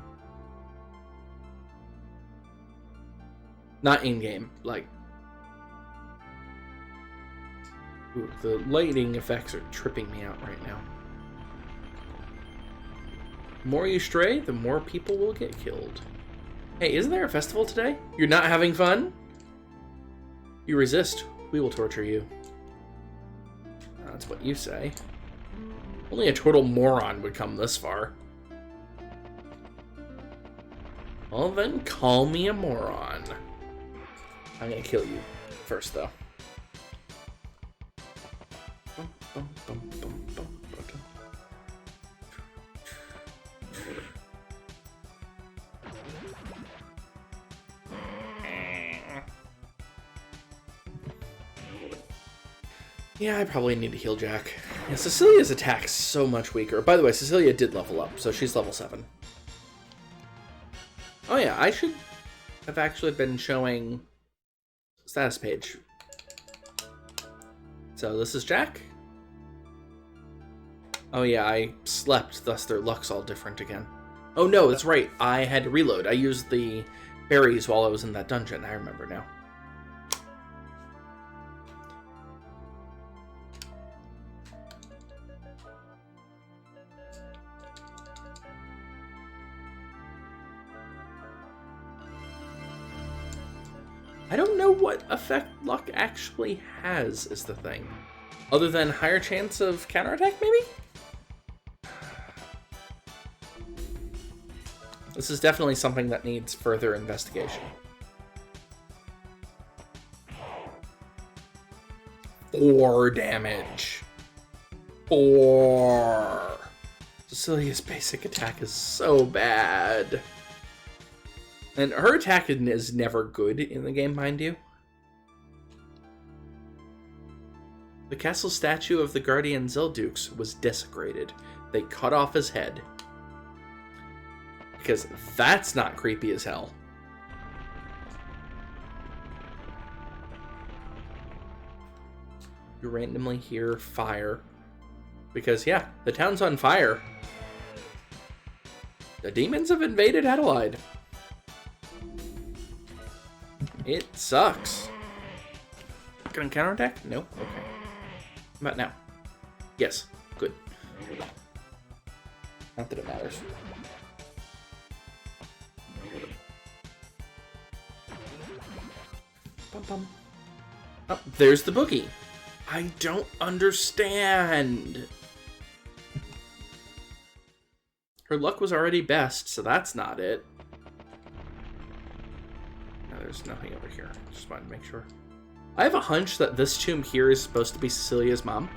Not in-game, like... Ooh, the lighting effects are tripping me out right now. The more you stray, the more people will get killed. Hey, isn't there a festival today? You're not having fun? You resist, we will torture you. That's what you say. Only a total moron would come this far. Well then, call me a moron. I'm gonna kill you first, though. Yeah, I probably need to heal Jack. Yeah, Cecilia's attack's so much weaker. By the way, Cecilia did level up, so she's level 7. Oh yeah, I should have actually been showing status page. So this is Jack. Oh yeah, I slept, thus their luck's all different again. Oh no, that's right, I had to reload. I used the berries while I was in that dungeon, I remember now. I don't know what effect luck actually has, is the thing. Other than higher chance of counterattack, maybe? This is definitely something that needs further investigation. 4 damage. 4. Cecilia's basic attack is so bad. And her attack is never good in the game, mind you. The castle statue of the guardian Zeldukes was desecrated. They cut off his head. Because that's not creepy as hell. You randomly hear fire. Because, yeah, the town's on fire. The demons have invaded Adelaide. It sucks. Gonna counterattack? No? Okay. How about now? Yes. Good. Not that it matters. Bum bum. Oh, there's the boogie. I don't understand. Her luck was already best, so that's not it. No, there's nothing over here. Just wanted to make sure. I have a hunch that this tomb here is supposed to be Cecilia's mom.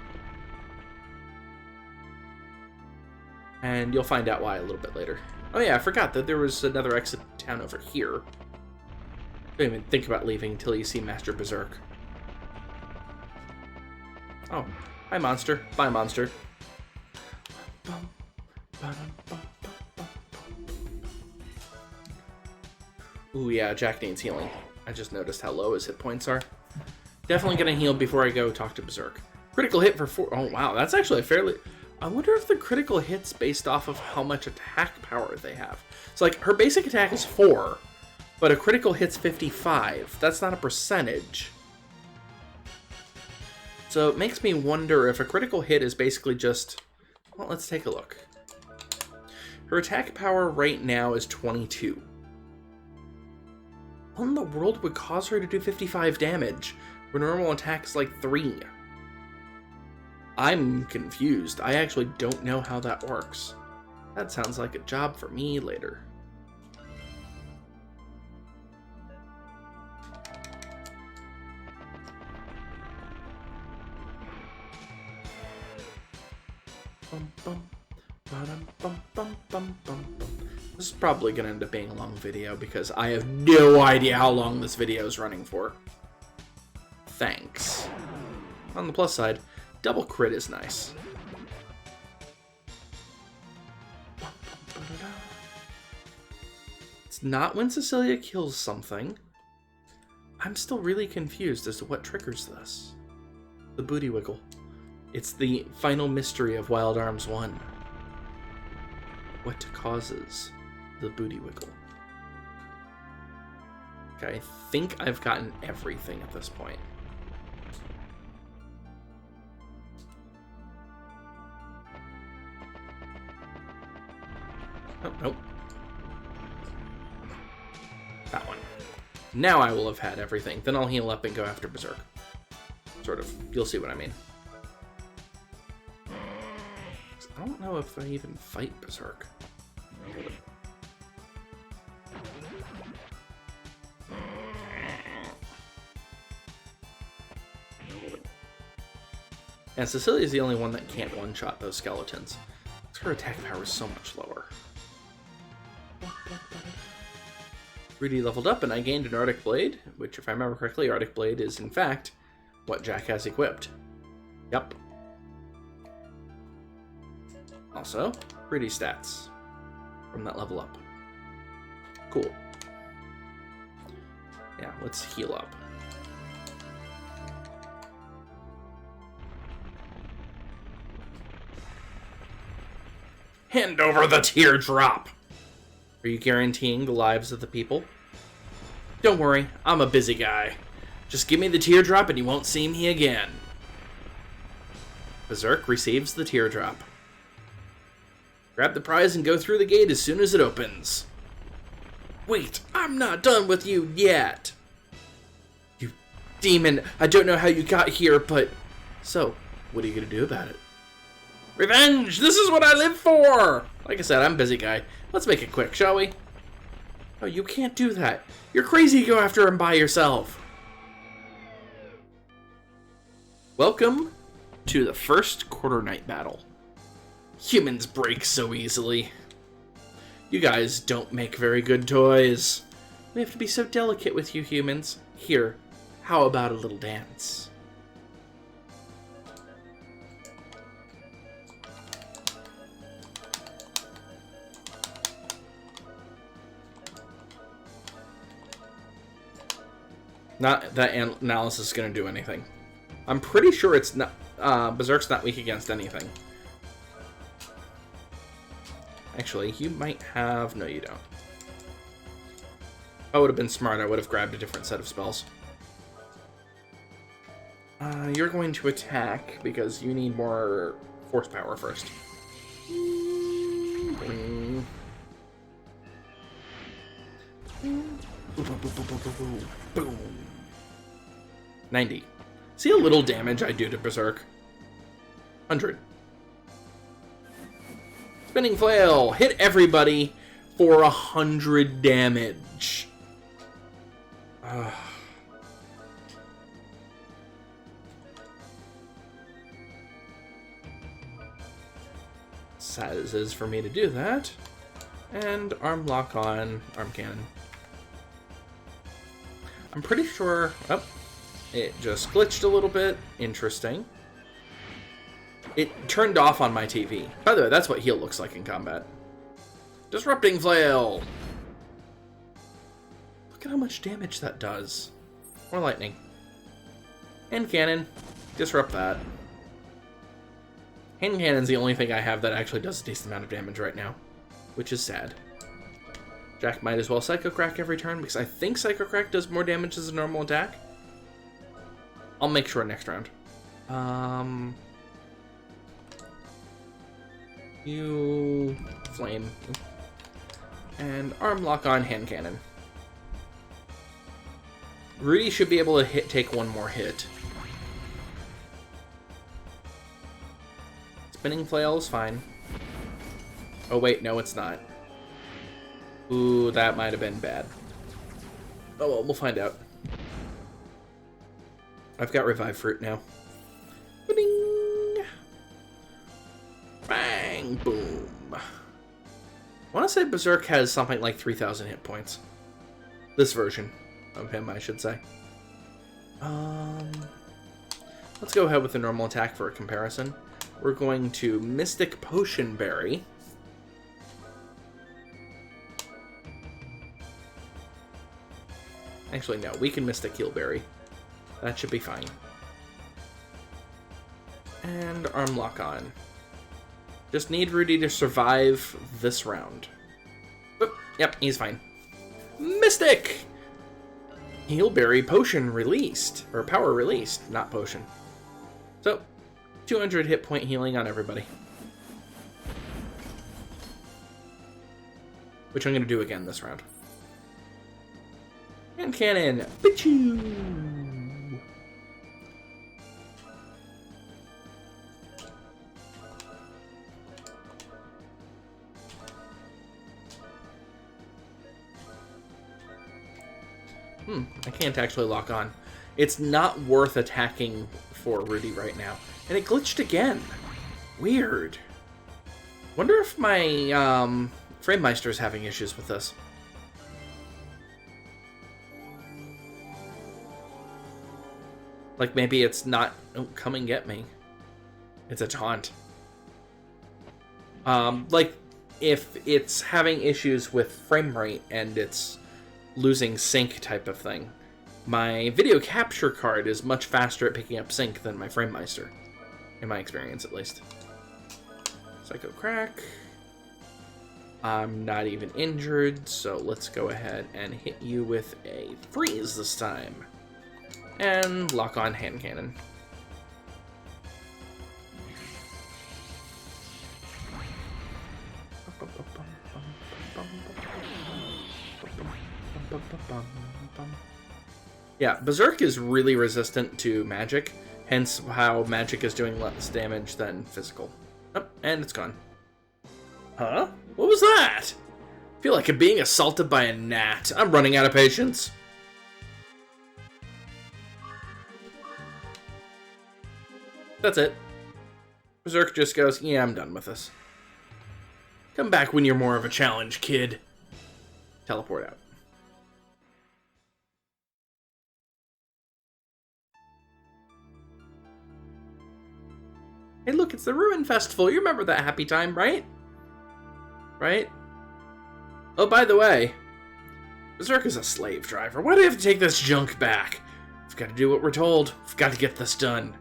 And you'll find out why a little bit later. Oh yeah, I forgot that there was another exit town over here. Don't even think about leaving until you see Master Berserk. Oh, hi monster. Bye monster. Ooh yeah, Jack needs healing. I just noticed how low his hit points are. Definitely gonna heal before I go talk to Berserk. Critical hit for 4. Oh wow, that's actually a fairly... I wonder if the critical hit's based off of how much attack power they have. So like, her basic attack is 4, but a critical hit's 55. That's not a percentage. So it makes me wonder if a critical hit is basically just... Well, let's take a look. Her attack power right now is 22. What in the world would cause her to do 55 damage, where normal attack is like 3? I'm confused. I actually don't know how that works. That sounds like a job for me later. This is probably going to end up being a long video because I have no idea how long this video is running for. Thanks. On the plus side, double crit is nice. It's not when Cecilia kills something. I'm still really confused as to what triggers this. The booty wiggle. It's the final mystery of Wild Arms 1. What causes the booty wiggle? Okay, I think I've gotten everything at this point. Oh, nope. That one. Now I will have had everything. Then I'll heal up and go after Berserk. Sort of. You'll see what I mean. I don't know if I even fight Berserk. And Cecilia's the only one that can't one-shot those skeletons. Her attack power is so much lower. Rudy leveled up and I gained an Arctic Blade, which if I remember correctly, Arctic Blade is in fact what Jack has equipped. Yep. Also, Rudy stats from that level up. Cool. Yeah, let's heal up. Hand over the teardrop! Are you guaranteeing the lives of the people? Don't worry, I'm a busy guy. Just give me the teardrop and you won't see me again. Berserk receives the teardrop. Grab the prize and go through the gate as soon as it opens. Wait, I'm not done with you yet! You demon, I don't know how you got here, but... So, what are you gonna do about it? Revenge! This is what I live for! Like I said, I'm a busy guy. Let's make it quick, shall we? Oh, you can't do that. You're crazy to go after him by yourself. Welcome to the first Quarter Night battle. Humans break so easily. You guys don't make very good toys. We have to be so delicate with you humans. Here, how about a little dance? Not that analysis is going to do anything. I'm pretty sure it's not. Berserk's not weak against anything. Actually, you might have... No, you don't. If I would have been smart, I would have grabbed a different set of spells. You're going to attack because you need more force power first. Boom. Boom. 90. See how little damage I do to Berserk? 100. Spinning Flail! Hit everybody for 100 damage. Sad as it is for me to do that. And arm lock on, arm cannon. I'm pretty sure... Oh, it just glitched a little bit. Interesting. It turned off on my TV. By the way, that's what heal looks like in combat. Disrupting Flail! Look at how much damage that does. More lightning. Hand cannon. Disrupt that. Hand cannon's the only thing I have that actually does a decent amount of damage right now. Which is sad. Jack might as well Psycho Crack every turn, because I think Psycho Crack does more damage as a normal attack. I'll make sure next round. You... Flame. And arm lock on hand cannon. Rudy should be able to take one more hit. Spinning Flail is fine. Oh wait, no it's not. Ooh, that might have been bad. Oh well, we'll find out. I've got Revive Fruit now. Ba-ding! Bang! Boom! I want to say Berserk has something like 3,000 hit points. This version of him, I should say. Let's go ahead with the normal attack for a comparison. We're going to Mystic Potion Berry. Actually, no. We can Mystic Heal Berry. That should be fine. And arm lock on. Just need Rudy to survive this round. Oop, yep, he's fine. Mystic! Heal Berry Potion released. Or power released, not potion. So, 200 hit point healing on everybody. Which I'm going to do again this round. Hand cannon. Pichu. I can't actually lock on. It's not worth attacking for Rudy right now. And it glitched again. Weird. Wonder if my Framemeister is having issues with this. Like maybe it's not... Oh, come and get me. It's a taunt. Like if it's having issues with frame rate and it's losing sync type of thing. My video capture card is much faster at picking up sync than my Framemeister. In my experience, at least. Psycho Crack. I'm not even injured, so let's go ahead and hit you with a freeze this time. And lock on hand cannon. Yeah, Berserk is really resistant to magic, hence how magic is doing less damage than physical. Oh, and it's gone. Huh? What was that? I feel like I'm being assaulted by a gnat. I'm running out of patience. That's it. Berserk just goes, yeah, I'm done with this. Come back when you're more of a challenge, kid. Teleport out. Hey, look, it's the Ruin Festival. You remember that happy time, right? Right? Oh, by the way, Berserk is a slave driver. Why do I have to take this junk back? We've got to do what we're told. We've got to get this done.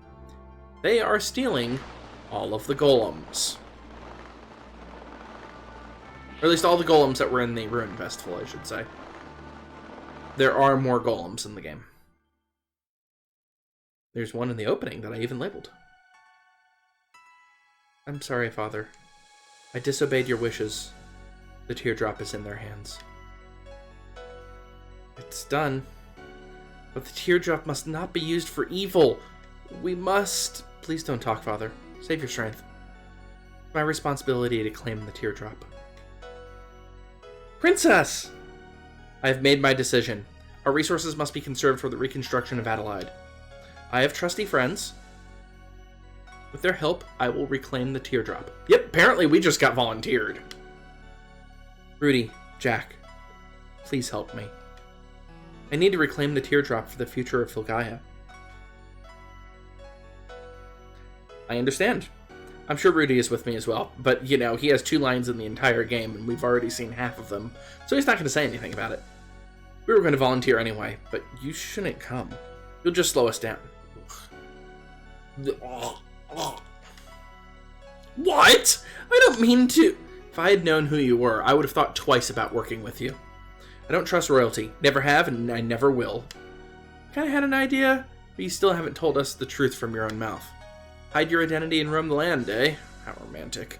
They are stealing all of the golems. Or at least all the golems that were in the Ruin Festival, I should say. There are more golems in the game. There's one in the opening that I even labeled. I'm sorry, Father. I disobeyed your wishes. The teardrop is in their hands. It's done. But the teardrop must not be used for evil. We must... Please don't talk, Father. Save your strength. It's my responsibility to claim the teardrop. Princess! I have made my decision. Our resources must be conserved for the reconstruction of Adelaide. I have trusty friends. With their help, I will reclaim the teardrop. Yep, apparently we just got volunteered. Rudy, Jack, please help me. I need to reclaim the teardrop for the future of Filgaia. I understand. I'm sure Rudy is with me as well, but, you know, he has 2 lines in the entire game, and we've already seen half of them, so he's not going to say anything about it. We were going to volunteer anyway, but you shouldn't come. You'll just slow us down. What? I don't mean to... If I had known who you were, I would have thought twice about working with you. I don't trust royalty. Never have, and I never will. Kinda had an idea, but you still haven't told us the truth from your own mouth. Hide your identity and roam the land, eh? How romantic.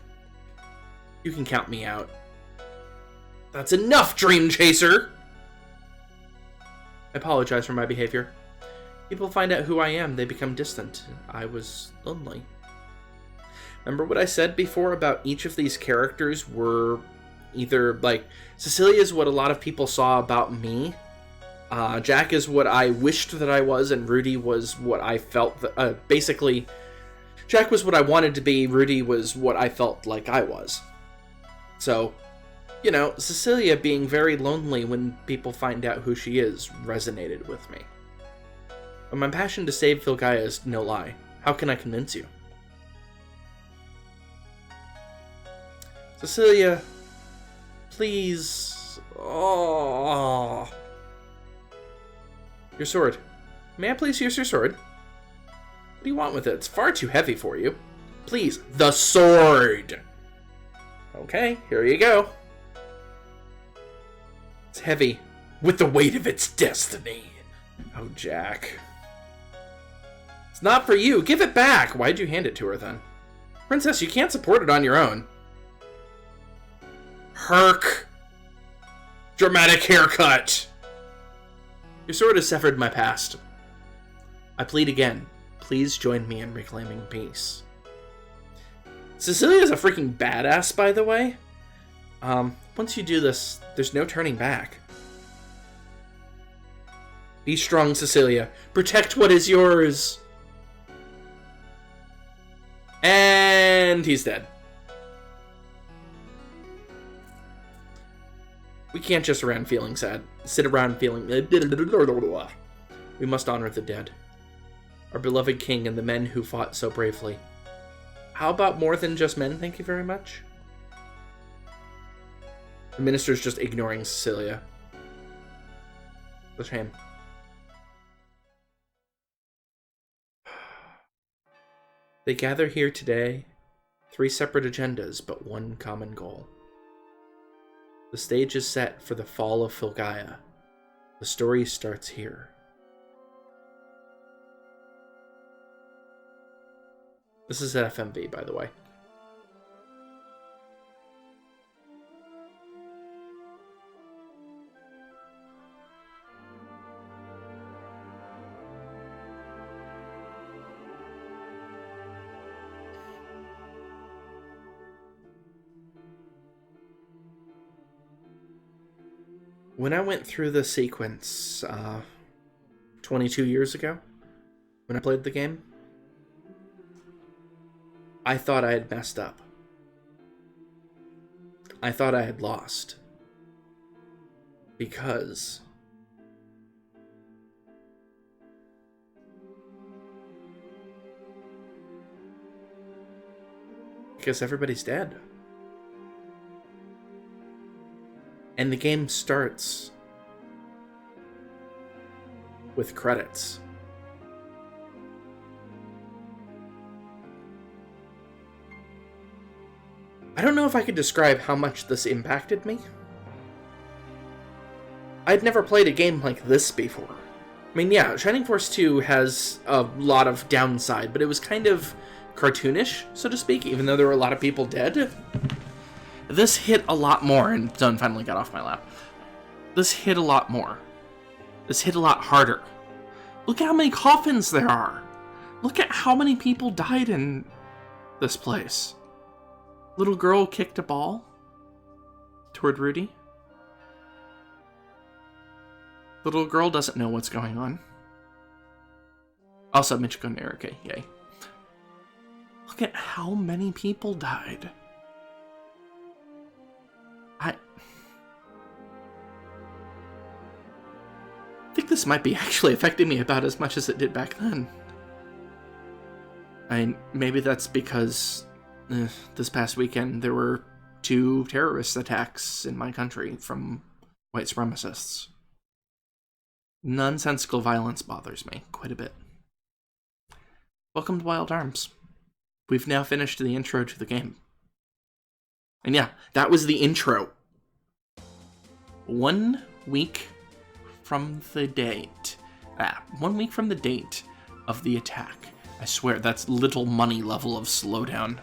You can count me out. That's enough, Dream Chaser! I apologize for my behavior. People find out who I am, they become distant. I was lonely. Remember what I said before about each of these characters were either, like, Cecilia is what a lot of people saw about me. Jack is what I wished that I was, and Rudy was what I felt that, basically, Jack was what I wanted to be, Rudy was what I felt like I was. So, you know, Cecilia being very lonely when people find out who she is resonated with me. But my passion to save Filgaia is no lie. How can I convince you? Cecilia, please. Oh. Your sword. May I please use your sword? What do you want with it? It's far too heavy for you. Please, the sword! Okay, here you go. It's heavy, with the weight of its destiny. Oh, Jack. It's not for you. Give it back. Why'd you hand it to her, then? Princess, you can't support it on your own. Herc. Dramatic haircut. Your sword has severed my past. I plead again. Please join me in reclaiming peace. Cecilia's a freaking badass, by the way. Once you do this, there's no turning back. Be strong, Cecilia. Protect what is yours. And he's dead. We can't just sit around feeling sad. We must honor the dead. Our beloved king and the men who fought so bravely. How about more than just men, thank you very much? The minister's just ignoring Cecilia. It's a shame. They gather here today, 3 separate agendas, but one common goal. The stage is set for the fall of Filgaia. The story starts here. This is at FMV, by the way. When I went through the sequence 22 years ago, when I played the game, I thought I had messed up. I thought I had lost. Because everybody's dead. And the game starts with credits. I don't know if I could describe how much this impacted me. I'd never played a game like this before. I mean, yeah, Shining Force 2 has a lot of downside, but it was kind of cartoonish, so to speak, even though there were a lot of people dead. This hit a lot more, and Zone finally got off my lap. This hit a lot more. This hit a lot harder. Look at how many coffins there are. Look at how many people died in this place. Little girl kicked a ball toward Rudy. Little girl doesn't know what's going on. Also, Michiko and Erika, yay. Look at how many people died. I think this might be actually affecting me about as much as it did back then. Maybe that's because this past weekend there were 2 terrorist attacks in my country from white supremacists. Nonsensical violence bothers me quite a bit. Welcome to Wild Arms. We've now finished the intro to the game. And yeah, that was the intro. 1 week from the date. 1 week from the date of the attack. I swear, that's little money level of slowdown.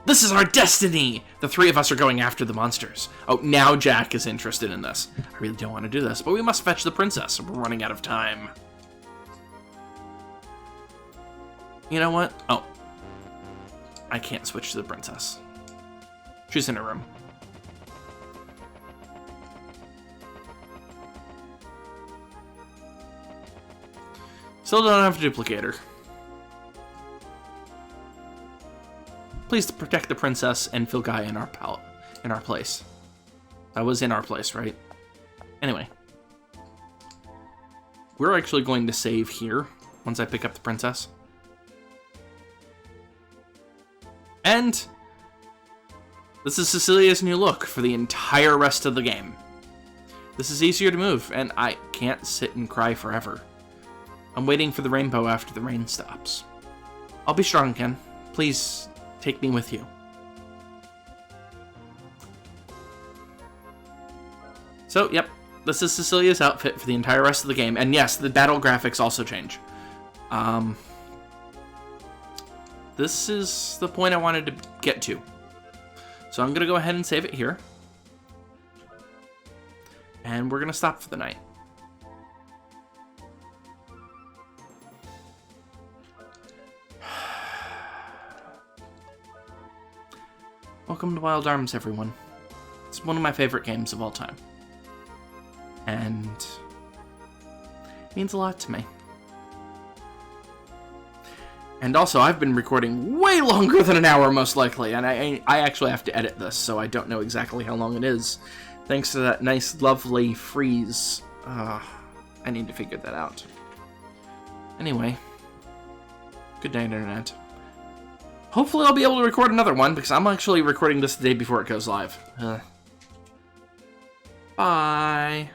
This is our destiny! The 3 of us are going after the monsters. Oh, now Jack is interested in this. I really don't want to do this, but we must fetch the princess. We're running out of time. You know what? Oh. I can't switch to the princess. She's in her room. Still don't have a duplicator. Please protect the princess and Filgaia in our place. That was in our place, right? Anyway. We're actually going to save here once I pick up the princess. And this is Cecilia's new look for the entire rest of the game. This is easier to move, and I can't sit and cry forever. I'm waiting for the rainbow after the rain stops. I'll be strong again. Please take me with you. So, yep, this is Cecilia's outfit for the entire rest of the game. And yes, the battle graphics also change. This is the point I wanted to get to. So I'm going to go ahead and save it here. And we're going to stop for the night. Welcome to Wild Arms, everyone. It's one of my favorite games of all time. And it means a lot to me. And also, I've been recording way longer than an hour, most likely, and I actually have to edit this, so I don't know exactly how long it is. Thanks to that nice, lovely freeze. I need to figure that out. Anyway, good night, Internet. Hopefully I'll be able to record another one, because I'm actually recording this the day before it goes live. Bye!